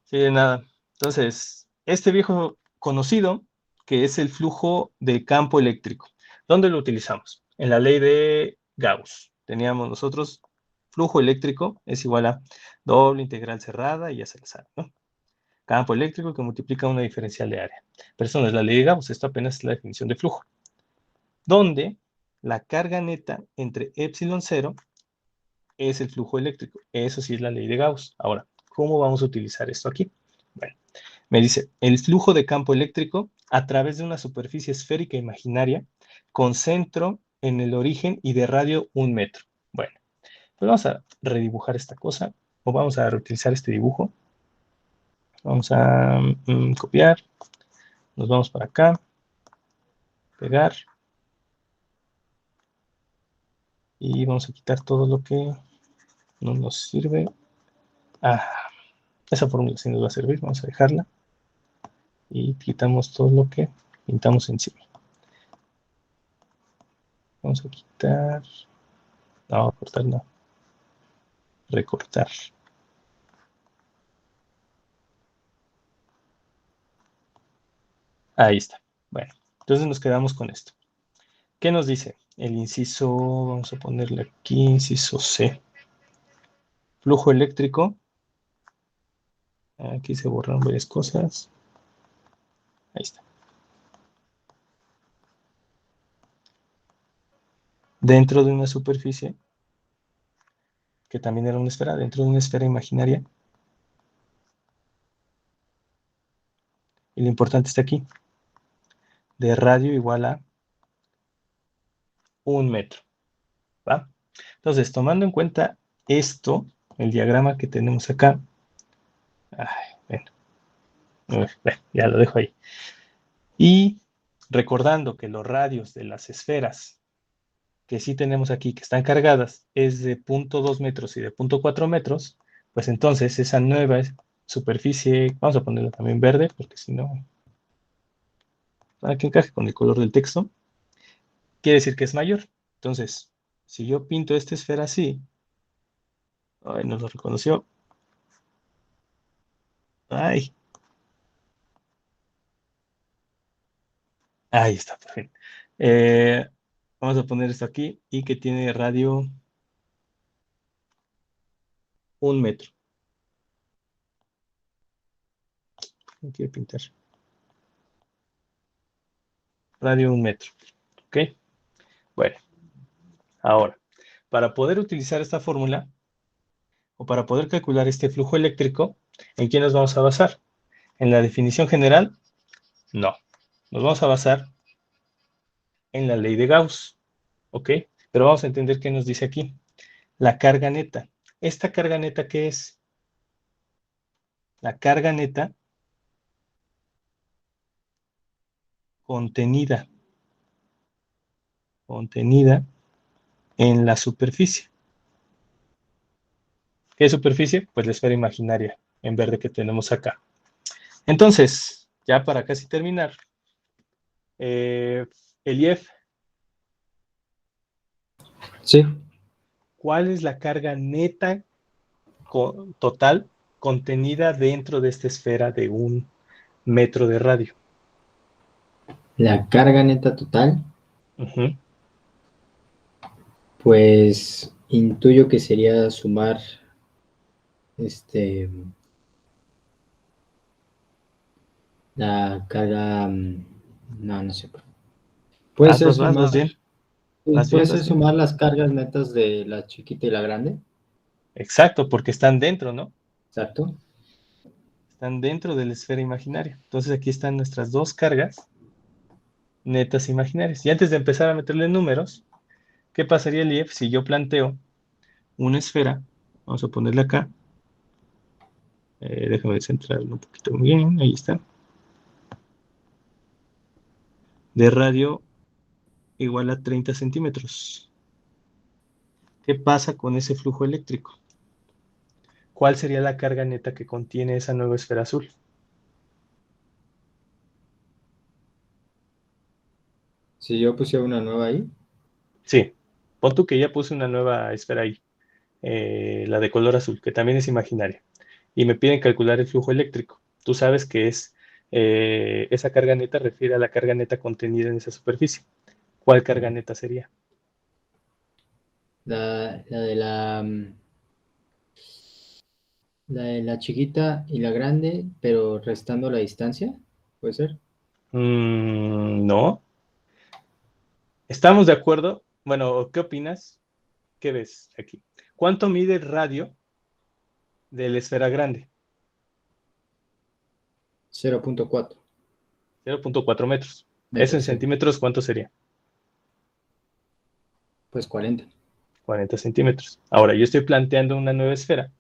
Sí, de nada. Entonces, este viejo conocido, que es el flujo de campo eléctrico, ¿dónde lo utilizamos? En la ley de Gauss. Teníamos nosotros flujo eléctrico es igual a doble integral cerrada y ya se la sabe, ¿no? Campo eléctrico que multiplica una diferencial de área. Pero eso no es la ley de Gauss, esto apenas es la definición de flujo. Donde la carga neta entre epsilon 0 es el flujo eléctrico. Eso sí es la ley de Gauss. Ahora, ¿cómo vamos a utilizar esto aquí? Bueno, me dice, el flujo de campo eléctrico a través de una superficie esférica imaginaria con centro en el origen y de radio 1 metro. Bueno, pues vamos a redibujar esta cosa, o vamos a reutilizar este dibujo. Vamos a copiar, nos vamos para acá, pegar, y vamos a quitar todo lo que no nos sirve. Esa fórmula sí nos va a servir, vamos a dejarla, y quitamos todo lo que pintamos encima. Vamos a quitar, no, cortar no, recortar. Ahí está. Bueno, entonces nos quedamos con esto. ¿Qué nos dice? El inciso, vamos a ponerle aquí, inciso C. Flujo eléctrico. Aquí se borraron varias cosas. Ahí está. Dentro de una superficie, que también era una esfera, dentro de una esfera imaginaria. Y lo importante está aquí. De radio igual a 1 metro. ¿Va? Entonces, tomando en cuenta esto, el diagrama que tenemos acá. Ay, bueno, ya lo dejo ahí. Y recordando que los radios de las esferas que sí tenemos aquí, que están cargadas, es de 0.2 metros y de 0.4 metros, pues entonces esa nueva superficie, vamos a ponerla también verde, porque si no, para que encaje con el color del texto, quiere decir que es mayor. Entonces, si yo pinto esta esfera así, ay, no lo reconoció. Ay. Ahí está, por fin. Vamos a poner esto aquí y que tiene radio 1 metro. No quiero pintar. Radio 1 metro. ¿Ok? Bueno, ahora, para poder utilizar esta fórmula o para poder calcular este flujo eléctrico, ¿en qué nos vamos a basar? ¿En la definición general? No. Nos vamos a basar en la ley de Gauss. ¿Ok? Pero vamos a entender qué nos dice aquí. La carga neta. ¿Esta carga neta qué es? La carga neta contenida en la superficie. ¿Qué superficie? Pues la esfera imaginaria en verde que tenemos acá. Entonces, ya para casi terminar, Elief. Sí. ¿Cuál es la carga neta total contenida dentro de esta esfera de 1 metro de radio? La carga neta total. Pues intuyo que sería sumar la carga, no sé. Puede ser sumar, puede ser sumar las cargas netas de la chiquita y la grande. Exacto, porque están dentro, ¿no? Exacto. Están dentro de la esfera imaginaria. Entonces aquí están nuestras dos cargas netas imaginarias. Y antes de empezar a meterle números, ¿qué pasaría, Elief, si yo planteo una esfera? Vamos a ponerla acá. Déjame centrarlo un poquito bien. Ahí está. De radio igual a 30 centímetros. ¿Qué pasa con ese flujo eléctrico? ¿Cuál sería la carga neta que contiene esa nueva esfera azul? Si yo pusiera una nueva ahí. Sí, pon tú que ya puse una nueva esfera ahí, la de color azul, que también es imaginaria, y me piden calcular el flujo eléctrico. Tú sabes que es esa carga neta refiere a la carga neta contenida en esa superficie. ¿Cuál carga neta sería? La de la chiquita y la grande, pero restando la distancia, ¿puede ser? No. ¿Estamos de acuerdo? Bueno, ¿qué opinas? ¿Qué ves aquí? ¿Cuánto mide el radio de la esfera grande? 0.4. 0.4 metros. ¿Eso en centímetros cuánto sería? Pues 40. 40 centímetros. Ahora, yo estoy planteando una nueva esfera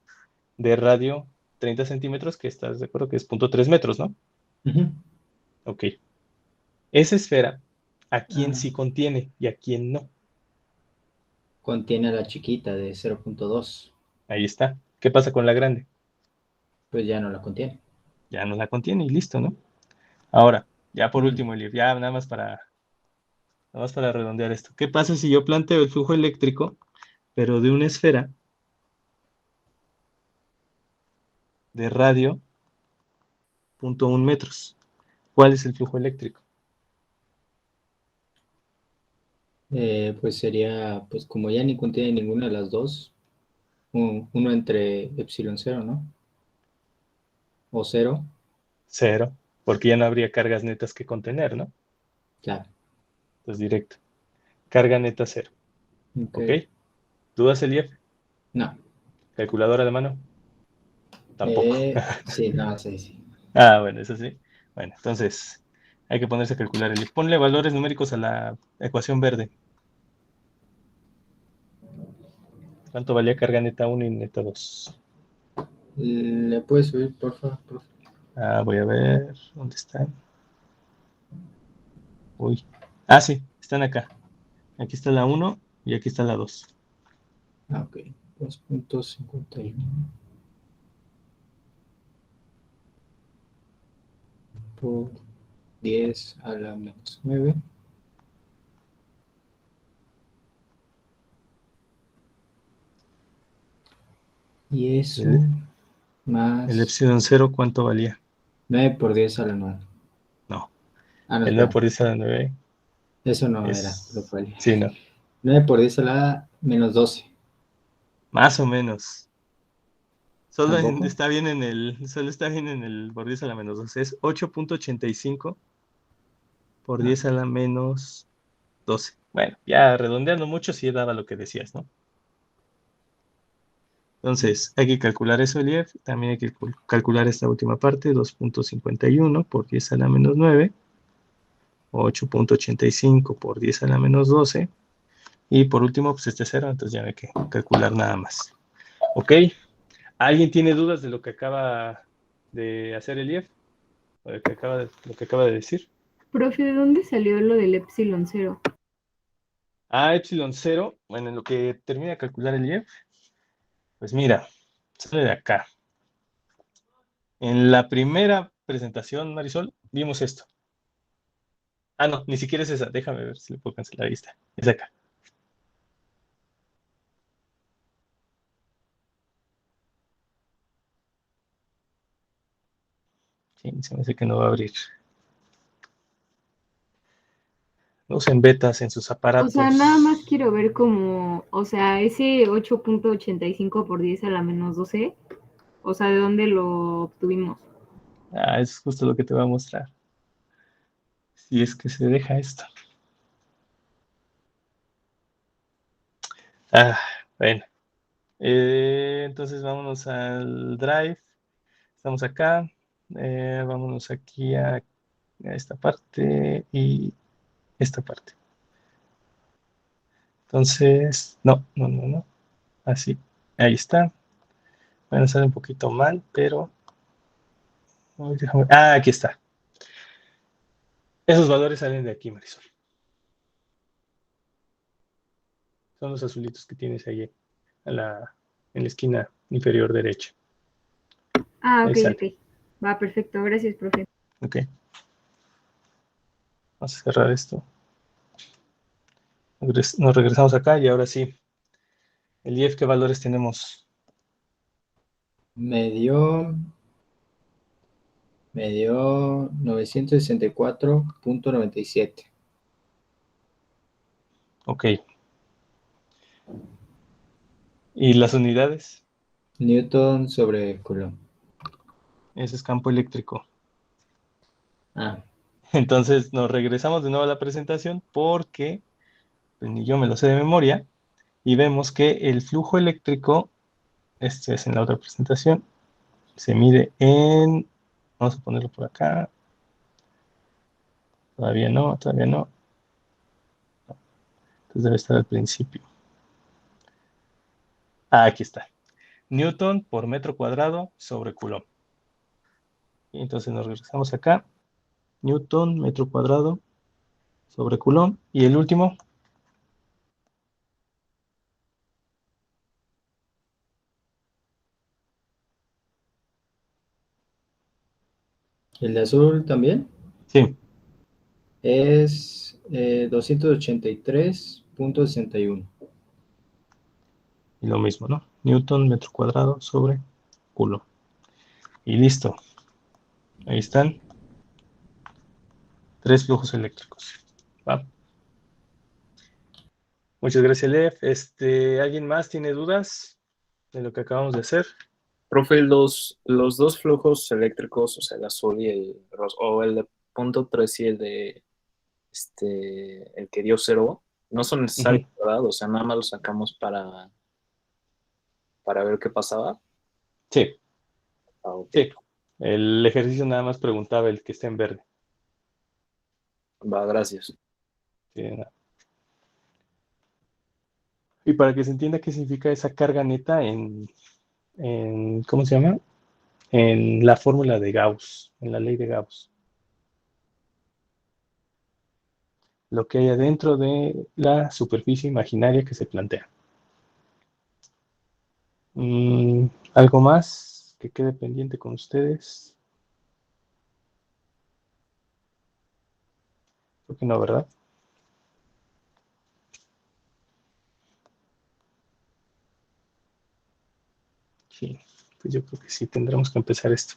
de radio 30 centímetros, que estás de acuerdo que es 0.3 metros, ¿no? Ok. Esa esfera, ¿a quién sí contiene y a quién no? Contiene a la chiquita de 0.2. Ahí está. ¿Qué pasa con la grande? Pues ya no la contiene. Ya no la contiene y listo, ¿no? Ahora, ya por último, Elief, ya nada más para redondear esto. ¿Qué pasa si yo planteo el flujo eléctrico, pero de una esfera de radio 0.1 metros? ¿Cuál es el flujo eléctrico? Pues sería, pues como ya ni contiene ninguna de las dos, uno entre epsilon 0, ¿no? O 0. 0, porque ya no habría cargas netas que contener, ¿no? Claro. Entonces directo. Carga neta 0. ¿Ok? ¿Dudas, Elief? No. ¿Calculadora de mano? Tampoco. Sí, no, sí. Ah, bueno, eso sí. Bueno, entonces hay que ponerse a calcular. Elief, ponle valores numéricos a la ecuación verde. ¿Cuánto valía carga neta 1 y neta 2? ¿Le puedes subir, por favor? Voy a ver. ¿Dónde están? Uy. Sí, están acá. Aquí está la 1 y aquí está la 2. Ok. 2.51 por 10 a la menos 9. Y eso más... El epsilon 0, ¿cuánto valía? 9 por 10 a la 9. No. No, El 9 por 10 a la 9. Eso no era, Rafael. Sí, no. 9 por 10 a la menos 12. Más o menos. Solo ¿Tampoco? está bien en el por 10 a la menos 12. Es 8.85 por 10 a la menos 12. Bueno, ya redondeando mucho, sí daba lo que decías, ¿no? Entonces, hay que calcular eso, Eliev. También hay que calcular esta última parte, 2.51 por 10 a la menos 9. 8.85 por 10 a la menos 12. Y por último, pues este 0, entonces ya no hay que calcular nada más. ¿Ok? ¿Alguien tiene dudas de lo que acaba de hacer Eliev? ¿O de lo que acaba de decir? Profe, ¿de dónde salió lo del epsilon 0? Epsilon 0, bueno, en lo que termina de calcular Eliev, pues mira, sale de acá. En la primera presentación, Marisol, vimos esto. No, ni siquiera es esa. Déjame ver si le puedo cancelar. Ahí está. Es acá. Sí, se me hace que no va a abrir. No usen betas en sus aparatos. O sea, nada más quiero ver como, o sea, ese 8.85 por 10 a la menos 12, o sea, ¿de dónde lo obtuvimos? Es justo lo que te voy a mostrar. Si es que se deja esto. Bueno. Entonces vámonos al Drive. Estamos acá. Vámonos aquí a esta parte y esta parte. Entonces, no. Así. Ahí está. Bueno, sale un poquito mal, pero... aquí está. Esos valores salen de aquí, Marisol. Son los azulitos que tienes ahí en la esquina inferior derecha. Ok. Va, perfecto. Gracias, profe. Ok. Vamos a cerrar esto. Nos regresamos acá y ahora sí. Eliev, ¿qué valores tenemos? Me dio 964.97. Ok. ¿Y las unidades? Newton sobre Coulomb. Ese es campo eléctrico. Entonces nos regresamos de nuevo a la presentación porque pues, ni yo me lo sé de memoria y vemos que el flujo eléctrico, este es en la otra presentación, se mide en, vamos a ponerlo por acá, todavía no. Entonces debe estar al principio. Aquí está. Newton por metro cuadrado sobre Coulomb. Y entonces nos regresamos acá. Newton, metro cuadrado sobre Coulomb. Y el último. ¿El de azul también? Sí. Es 283.61. Y lo mismo, ¿no? Newton, metro cuadrado sobre Coulomb. Y listo. Ahí están. 3 flujos eléctricos. ¿Va? Muchas gracias, Lev. ¿Alguien más tiene dudas de lo que acabamos de hacer? Profe, los dos flujos eléctricos, o sea, el azul y el rosa, o el de punto 3 y el de el que dio 0, no son necesarios, ¿verdad? O sea, nada más los sacamos para ver qué pasaba. Sí. Okay. Sí. El ejercicio nada más preguntaba el que está en verde. Va, gracias. Sí, nada. Y para que se entienda qué significa esa carga neta ¿cómo se llama? En la fórmula de Gauss, en la ley de Gauss. Lo que hay adentro de la superficie imaginaria que se plantea. ¿Algo más que quede pendiente con ustedes? Creo que no, ¿verdad? Sí, pues yo creo que sí, tendremos que empezar esto.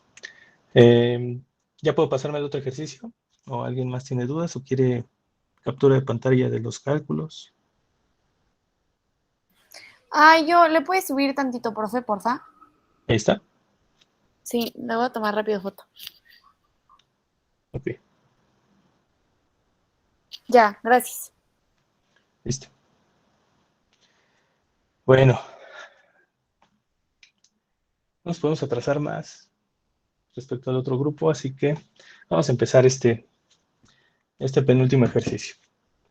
¿Ya puedo pasarme al otro ejercicio? ¿O alguien más tiene dudas o quiere captura de pantalla de los cálculos? Yo, ¿le puedes subir tantito, profe, porfa? Ahí está. Sí, le voy a tomar rápido foto. Ok, Ya, gracias. listo. Bueno, nos podemos atrasar más respecto al otro grupo, así que vamos a empezar este penúltimo ejercicio.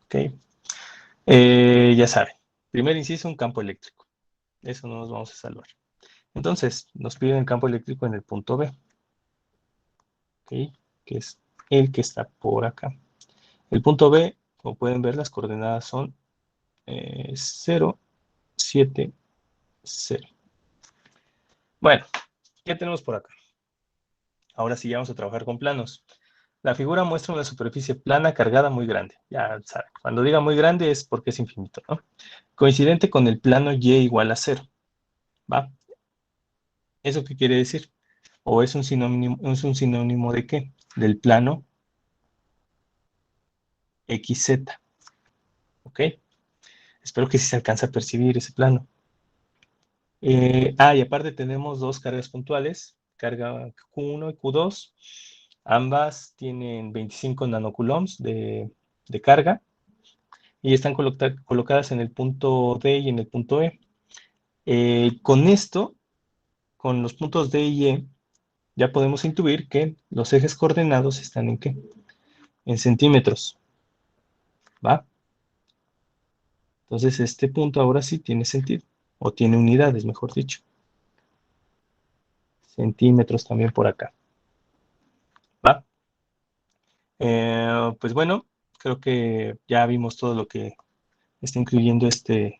¿Ok? Ya saben, primer inciso, un campo eléctrico. Eso no nos vamos a salvar. Entonces, nos piden el campo eléctrico en el punto B. ¿Ok? Que es el que está por acá. El punto B, como pueden ver, las coordenadas son 0, 7, 0. Bueno, ¿qué tenemos por acá? Ahora sí, ya vamos a trabajar con planos. La figura muestra una superficie plana cargada muy grande. Ya saben, cuando diga muy grande es porque es infinito, ¿no? Coincidente con el plano y igual a 0. ¿Va? ¿Eso qué quiere decir? ¿O es un sinónimo de qué? Del plano XZ. ¿Ok? Espero que sí se alcance a percibir ese plano. Y aparte tenemos dos cargas puntuales, carga Q1 y Q2. Ambas tienen 25 nanocoulombs de carga y están colocadas en el punto D y en el punto E. Con esto, con los puntos D y E, ya podemos intuir que los ejes coordenados están ¿en qué? En centímetros. ¿Va? Entonces este punto ahora sí tiene sentido, o tiene unidades, mejor dicho. Centímetros también por acá. ¿Va? Pues bueno, creo que ya vimos todo lo que está incluyendo este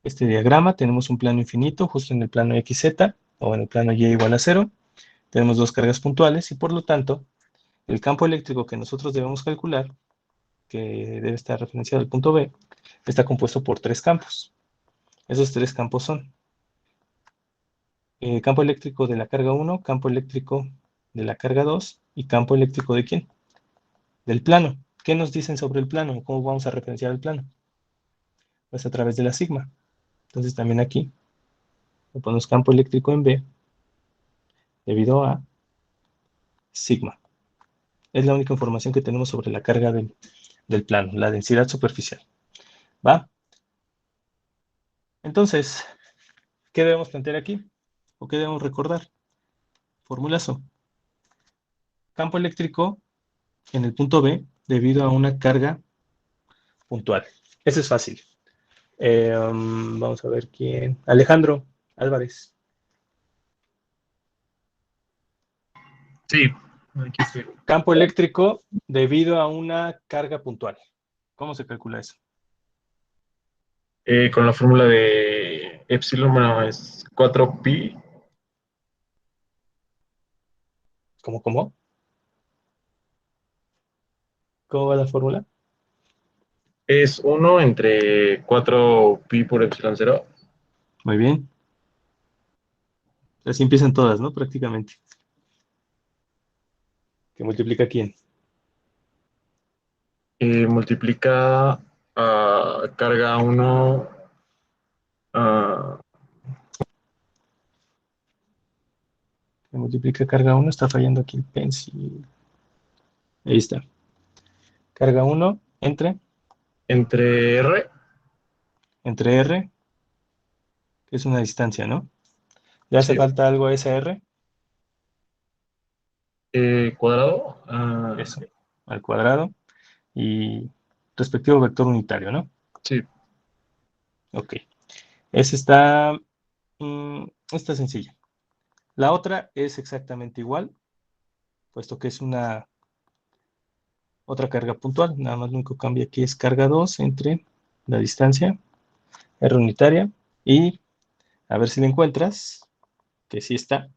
diagrama. Tenemos un plano infinito justo en el plano XZ o en el plano Y igual a 0. Tenemos dos cargas puntuales y por lo tanto el campo eléctrico que nosotros debemos calcular, que debe estar referenciado al punto B, está compuesto por tres campos. Esos tres campos son campo eléctrico de la carga 1, campo eléctrico de la carga 2 y campo eléctrico ¿de quién? Del plano. ¿Qué nos dicen sobre el plano? ¿Cómo vamos a referenciar el plano? Pues a través de la sigma. Entonces también aquí le ponemos campo eléctrico en B debido a sigma. Es la única información que tenemos sobre la carga del plano, la densidad superficial. ¿Va? Entonces, ¿qué debemos plantear aquí? ¿O qué debemos recordar? Formulazo. Campo eléctrico en el punto B debido a una carga puntual. Eso es fácil. Vamos a ver quién. Alejandro Álvarez. Sí, aquí estoy. Campo eléctrico debido a una carga puntual. ¿Cómo se calcula eso? Con la fórmula de epsilon, bueno, es 4pi. ¿Cómo? ¿Cómo va la fórmula? Es 1 entre 4pi por epsilon 0. Muy bien. Así empiezan todas, ¿no? Prácticamente. ¿Que multiplica quién? Multiplica carga 1. Que multiplica carga 1. Está fallando aquí el pencil. Ahí está. Carga 1 entre Entre R, que es una distancia, ¿no? ¿Le hace sí. falta algo a esa R? Cuadrado. Eso, al cuadrado. Y respectivo vector unitario, ¿no? Sí. Ok. Esa está sencilla. La otra es exactamente igual, puesto que es otra carga puntual. Nada más lo único que cambia aquí es carga 2 entre la distancia R unitaria y, a ver si la encuentras, que sí está,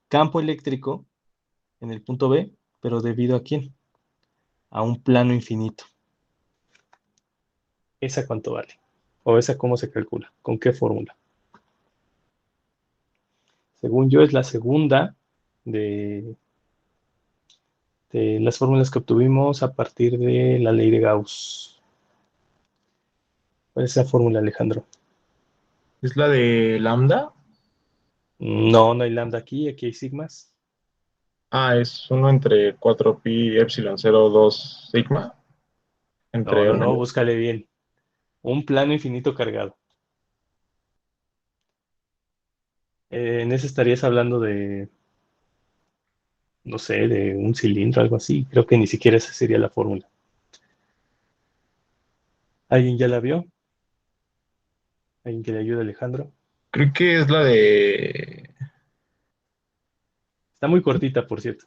campo eléctrico en el punto B, pero debido a quién? A un plano infinito. ¿Esa cuánto vale? ¿O esa cómo se calcula? ¿Con qué fórmula? Según yo es la segunda de las fórmulas que obtuvimos a partir de la ley de Gauss. ¿Cuál es esa fórmula, Alejandro? ¿Es la de lambda? No, no hay lambda aquí hay sigmas. Ah, es 1 entre 4pi epsilon 0, 2 sigma. Entre No, R. búscale bien. Un plano infinito cargado. En ese estarías hablando de, no sé, de un cilindro, algo así. Creo que ni siquiera esa sería la fórmula. ¿Alguien ya la vio? ¿Alguien que le ayude a Alejandro? Creo que es la de... Está muy cortita, por cierto.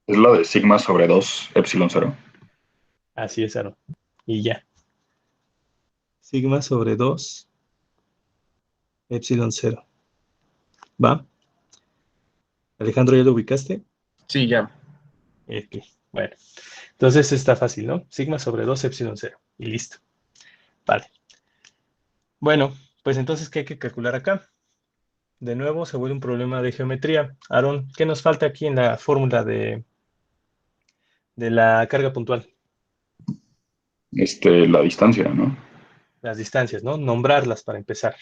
Es la de sigma sobre 2 epsilon 0. Así es, Aaron. Y ya. Sigma sobre 2 epsilon 0. ¿Va? Alejandro, ¿ya lo ubicaste? Sí, ya. Ok, bueno. Entonces está fácil, ¿no? Sigma sobre 2 epsilon 0. Y listo. Vale. Bueno, pues entonces, ¿qué hay que calcular acá? De nuevo se vuelve un problema de geometría. Aaron, ¿qué nos falta aquí en la fórmula de la carga puntual? La distancia, ¿no? Las distancias, ¿no? Nombrarlas para empezar.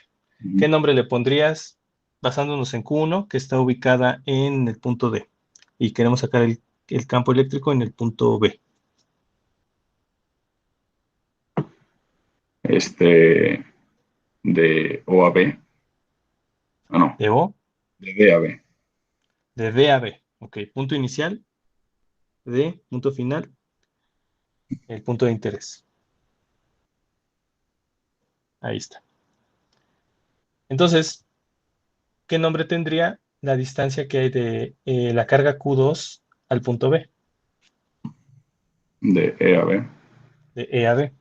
¿Qué nombre le pondrías basándonos en Q1, que está ubicada en el punto D? Y queremos sacar el campo eléctrico en el punto B. De O a B. Ah, no. ¿De O? De D a B. De D a B. Ok, punto inicial, D, punto final, el punto de interés. Ahí está. Entonces, ¿qué nombre tendría la distancia que hay de la carga Q2 al punto B? De E a B. De E a B.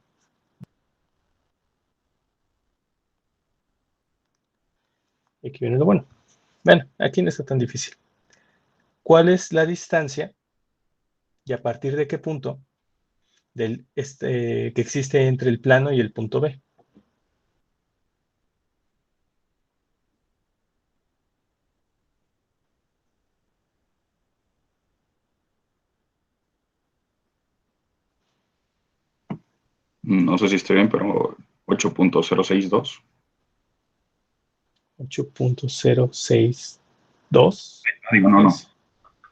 Aquí viene lo bueno. Bueno, aquí no está tan difícil. ¿Cuál es la distancia y a partir de qué punto que existe entre el plano y el punto B? No sé si estoy bien, pero 8.062. 8.062. Digo, no.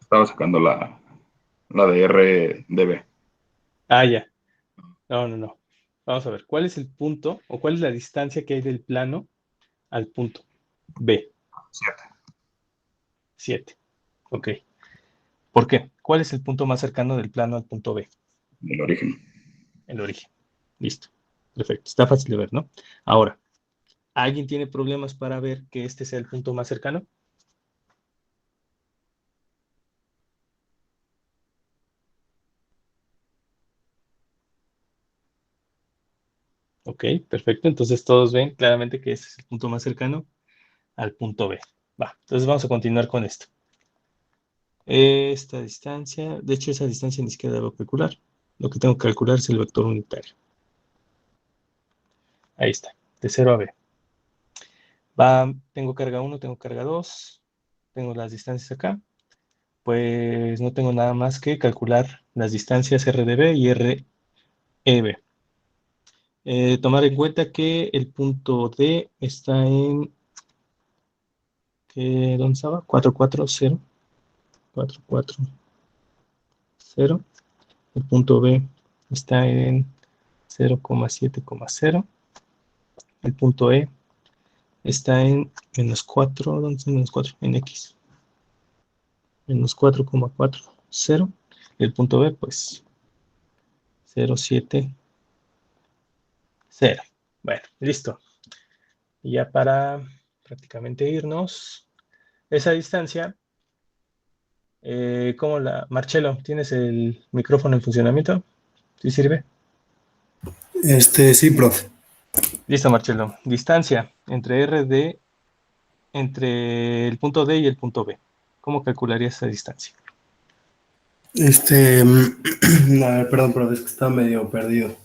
Estaba sacando la de RDB. Ah, ya. No. Vamos a ver, ¿cuál es el punto o cuál es la distancia que hay del plano al punto B? 7. Ok. ¿Por qué? ¿Cuál es el punto más cercano del plano al punto B? El origen. El origen. Listo. Perfecto. Está fácil de ver, ¿no? Ahora, ¿alguien tiene problemas para ver que este sea el punto más cercano? Ok, perfecto. Entonces todos ven claramente que este es el punto más cercano al punto B. Va, entonces vamos a continuar con esto. Esta distancia, de hecho esa distancia ni siquiera debo calcular. Lo que tengo que calcular es el vector unitario. Ahí está, de 0 a B. Tengo carga 1, tengo carga 2, tengo las distancias acá. Pues no tengo nada más que calcular las distancias RdB y REB. Tomar en cuenta que el punto D está en... ¿Dónde estaba? 440. 440. El punto B está en 0,7,0. El punto E está en menos 4. ¿Dónde está menos 4? En X. Menos 4,40. El punto B, pues 0,70. Bueno, listo. Y ya para prácticamente irnos, esa distancia, ¿cómo la... Marcelo, ¿tienes el micrófono en funcionamiento? ¿Sí sirve? Sí, profe. Listo, Marcelo. Distancia entre entre el punto D y el punto B. ¿Cómo calcularías esa distancia? A ver, perdón, profe, es que estaba medio perdido.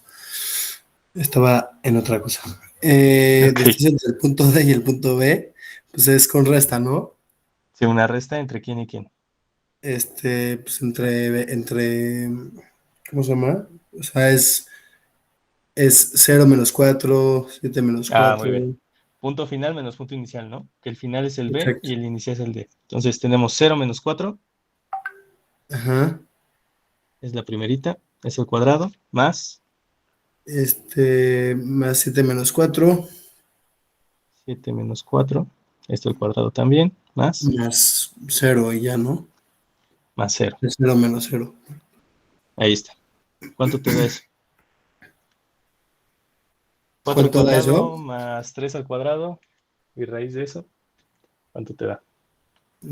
Estaba en otra cosa. Distancia entre el punto D y el punto B, pues es con resta, ¿no? Sí, una resta entre quién y quién. Pues entre, ¿cómo se llama? O sea, es 0 menos 4, 7 menos 4. Muy bien. Punto final menos punto inicial, ¿no? Que el final es el B Exacto. y el inicial es el D. Entonces tenemos 0 menos 4. Ajá. Es la primerita. Es el cuadrado. Más. Más 7 menos 4. 7 menos 4. Esto el cuadrado también. Más. Más 0 y ya, ¿no? Más 0. 0 menos 0. Ahí está. ¿Cuánto te da eso? 4 al ¿Cuánto da cuadrado eso? más 3 al cuadrado. Y raíz de eso. ¿Cuánto te da?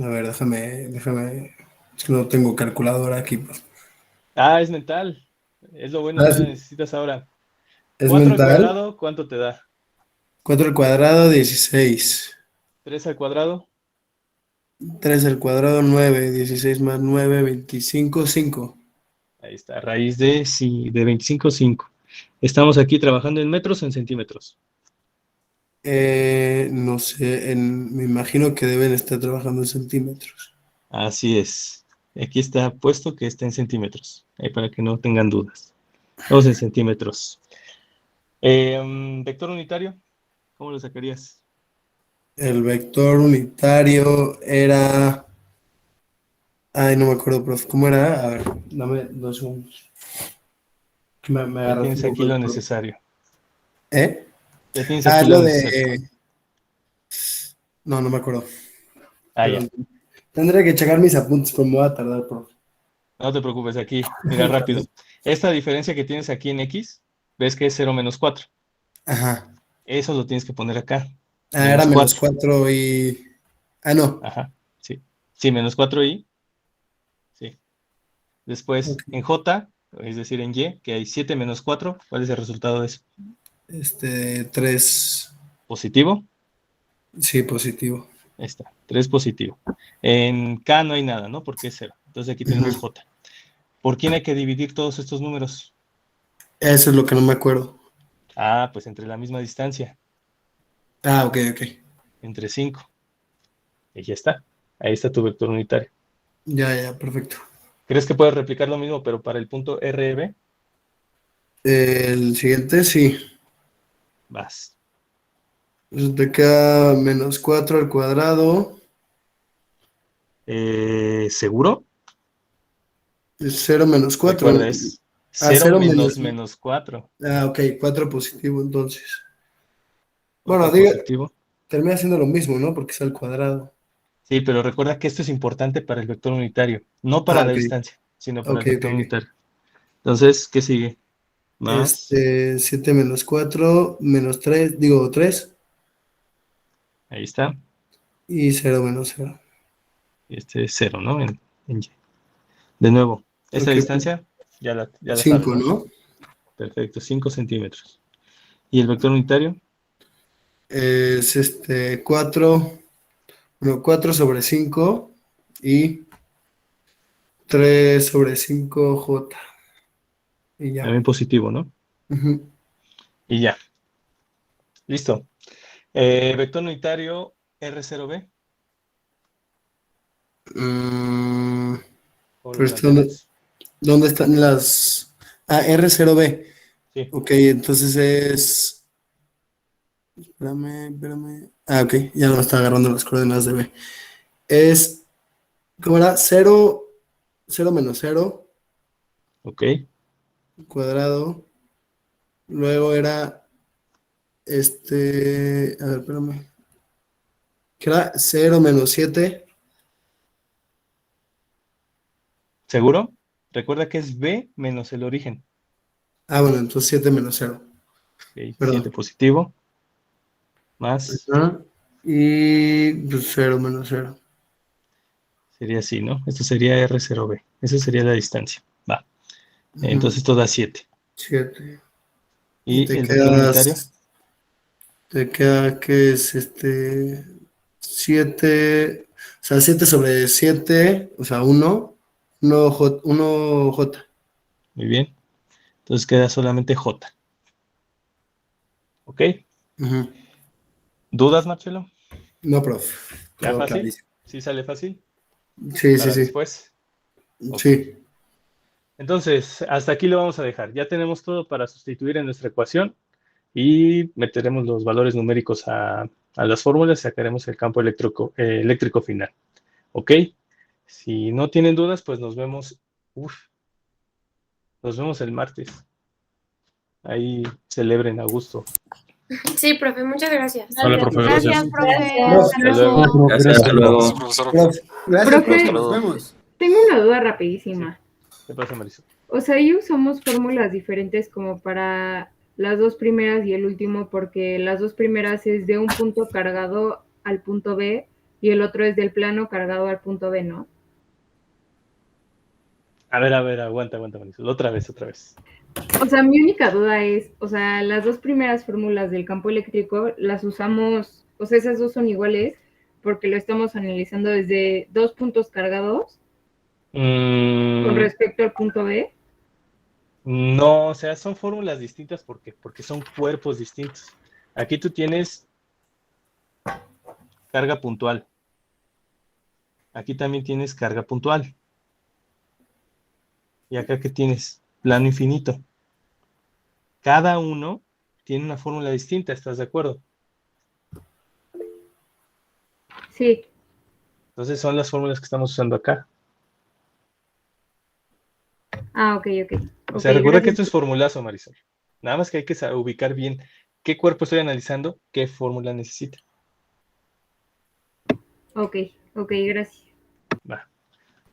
A ver, déjame. Es que no tengo calculadora aquí. Pues. Es mental. Es lo bueno, no la necesitas ahora. ¿Es 4 al mental? cuadrado, ¿cuánto te da? 4 al cuadrado, 16. 3 al cuadrado. 3 al cuadrado, 9. 16 más 9, 25, 5. Ahí está, raíz de 25, 5. Estamos aquí trabajando en metros o en centímetros. No sé, me imagino que deben estar trabajando en centímetros. Así es. Aquí está puesto que está en centímetros, para que no tengan dudas. Vamos en centímetros. Vector unitario, ¿cómo lo sacarías? El vector unitario era... Ay, no me acuerdo, profe. ¿Cómo era? A ver, dame 2 segundos. Me Ya agarraste tienes un aquí poco lo el necesario. ¿Eh? Ya tienes aquí lo Lo necesario. de... No me acuerdo. Ya. Tendré que checar mis apuntes, pero me voy a tardar, profe. No te preocupes, aquí, mira rápido. Esta diferencia que tienes aquí en X, ves que es 0 menos 4. Ajá. Eso lo tienes que poner acá. Era menos 4 y... no. Ajá, sí. Sí, menos 4y. Sí. Después, en J, es decir, en Y, que hay 7 menos 4, ¿cuál es el resultado de eso? 3. ¿Positivo? Sí, positivo. Ahí está, 3 positivo. En K no hay nada, ¿no? Porque es 0. Entonces aquí tenemos J. ¿Por quién hay que dividir todos estos números? Eso es lo que no me acuerdo. Pues entre la misma distancia. Ok. Entre 5. Y ya está. Ahí está tu vector unitario. Ya, perfecto. ¿Crees que puedes replicar lo mismo, pero para el punto RB? El siguiente, sí. Vas. Te queda menos 4 al cuadrado. ¿Seguro? Es 0 menos 4. Recuerda, es 0 menos 4. Ok, 4 positivo entonces. 4 Bueno, diga, positivo. termina siendo lo mismo, ¿no? Porque es al cuadrado. Sí, pero recuerda que esto es importante para el vector unitario. No para la Ok. distancia, sino para Ok. el vector unitario. Entonces, ¿qué sigue? Más. 7 menos 4, menos 3, digo 3. Ahí está. Y 0 menos 0. Y este es 0, ¿no? En Y. De nuevo, esta distancia ya la 5, sabes, ¿no? Perfecto, 5 centímetros. ¿Y el vector unitario? Es 4. Bueno, 4 sobre 5 y 3 sobre 5J. Y ya. También positivo, ¿no? Y ya. Listo. Vector unitario R0B. Pues, ¿dónde están las...? R0B. Sí. Ok, entonces es... Espérame. Ok, ya no me está agarrando las coordenadas de B. Es... ¿Cómo era? 0 menos 0. Ok. Cuadrado. Luego era... A ver, espérame. Que era 0 menos 7. ¿Seguro? Recuerda que es B menos el origen. Bueno, entonces 7 menos 0. Okay, 7 positivo. Más. Ajá. Y pues 0 menos 0. Sería así, ¿no? Esto sería R0B. Esa sería la distancia. Va. Entonces esto da 7. 7. ¿Y el vector unitario? Te queda que es 7, o sea, 7 sobre 7, o sea, 1 J. Muy bien. Entonces queda solamente J. ¿Ok? ¿Dudas, Marcelo? No, profe. ¿Ya Todo fácil? clarísimo. ¿Sí sale fácil? Sí, ¿Para sí, sí. después? Okay. Sí. Entonces, hasta aquí lo vamos a dejar. Ya tenemos todo para sustituir en nuestra ecuación y meteremos los valores numéricos a las fórmulas y sacaremos el campo eléctrico final. ¿Ok? Si no tienen dudas, pues nos vemos. Nos vemos el martes. Ahí celebren a gusto. Sí, profe, muchas gracias. Vale, profe, gracias. profe. Hasta luego. Profe, Hasta luego. Nos vemos. tengo una duda rapidísima. ¿Qué pasa, Marisol? O sea, ahí usamos fórmulas diferentes como para las dos primeras y el último, porque las dos primeras es de un punto cargado al punto B y el otro es del plano cargado al punto B, ¿no? A ver, aguanta, Marisol. Otra vez. O sea, mi única duda es, o sea, las dos primeras fórmulas del campo eléctrico las usamos, o sea, esas dos son iguales porque lo estamos analizando desde dos puntos cargados con respecto al punto B. No, o sea, son fórmulas distintas porque son cuerpos distintos. Aquí tú tienes carga puntual. Aquí también tienes carga puntual. Y acá que tienes plano infinito. Cada uno tiene una fórmula distinta, ¿estás de acuerdo? Sí. Entonces son las fórmulas que estamos usando acá. Ah, ok. O sea, recuerda que esto es formulazo, Marisol. Nada más que hay que ubicar bien qué cuerpo estoy analizando, qué fórmula necesita. Ok, gracias. Va.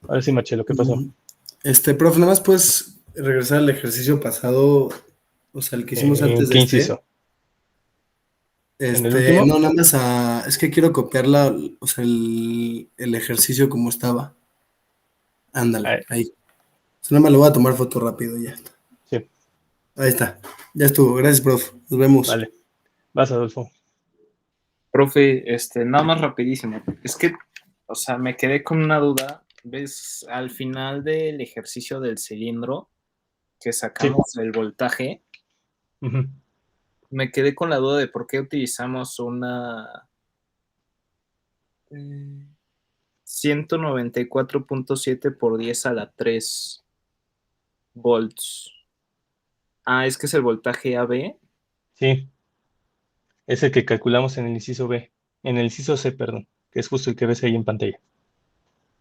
Ahora sí, Marcelo, ¿qué pasó? Profe, nada más puedes regresar al ejercicio pasado, o sea, el que hicimos antes de ¿qué inciso? ¿En el último? No, nada más es que quiero copiar o sea, el ejercicio como estaba. Ándale, ahí. O sea, nada más le voy a tomar foto rápido y ya está. Sí. Ahí está. Ya estuvo. Gracias, profe. Nos vemos. Vale. Vas, Adolfo. Profe, nada más rapidísimo. Es que, o sea, me quedé con una duda. ¿Ves al final del ejercicio del cilindro que sacamos el voltaje? Me quedé con la duda de por qué utilizamos una 194.7 por 10 a la 3 volts. Ah, es que es el voltaje AB. Sí. Es el que calculamos en el inciso B. En el inciso C, perdón. Que es justo el que ves ahí en pantalla.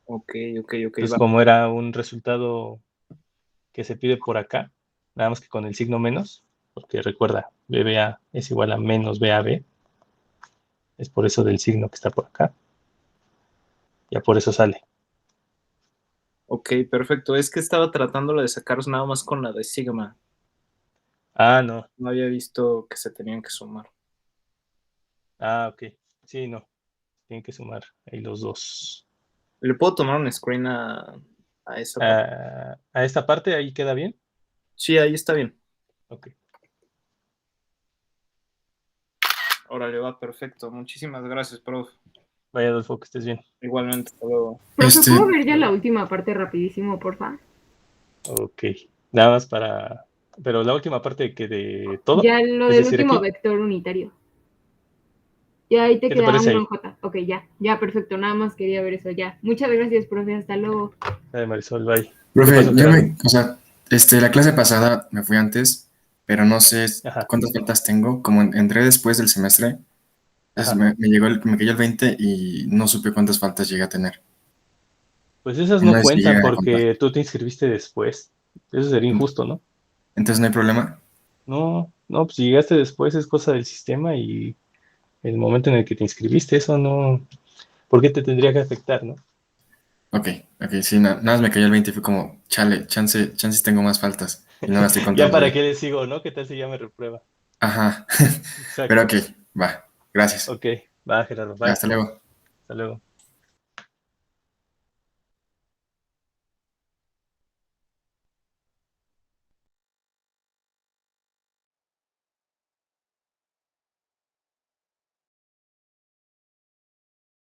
Ok. Entonces, como era un resultado que se pide por acá, nada más que con el signo menos, porque recuerda, BBA es igual a menos BAB. Es por eso del signo que está por acá. Ya por eso sale. Ok, perfecto. Es que estaba tratándolo de sacaros nada más con la de sigma. Ah, no. No había visto que se tenían que sumar. Ah, ok. Sí, no. Tienen que sumar ahí los dos. ¿Le puedo tomar un screen a esa parte? ¿A esta parte ahí queda bien? Sí, ahí está bien. Ok. Órale, va, perfecto. Muchísimas gracias, prof. Vaya, Adolfo, que estés bien. Igualmente, hasta luego. Profe, ¿puedo ver ya la última parte rapidísimo, porfa? Ok. Nada más para... Pero la última parte de todo. Ya lo del último vector unitario. Ya ahí te queda un J. Ok, ya, perfecto. Nada más quería ver eso ya. Muchas gracias, profe. Hasta luego. Marisol, bye. Profe, la clase pasada me fui antes, pero no sé cuántas faltas tengo. Como entré después del semestre, me cayó el 20 y no supe cuántas faltas llegué a tener. Pues esas no cuentan porque tú te inscribiste después. Eso sería injusto, ¿no? Entonces no hay problema. No, pues si llegaste después es cosa del sistema y el momento en el que te inscribiste, eso no... ¿Por qué te tendría que afectar, no? Ok, sí, nada más me cayó el 20 y fue como, chale, chances tengo más faltas. Y no las estoy contando. Ya para qué le sigo, ¿no? ¿Qué tal si ya me reprueba? Ajá. Exacto. Pero ok, va. Gracias. Ok, va, Gerardo. Bye. Hasta luego. Hasta luego.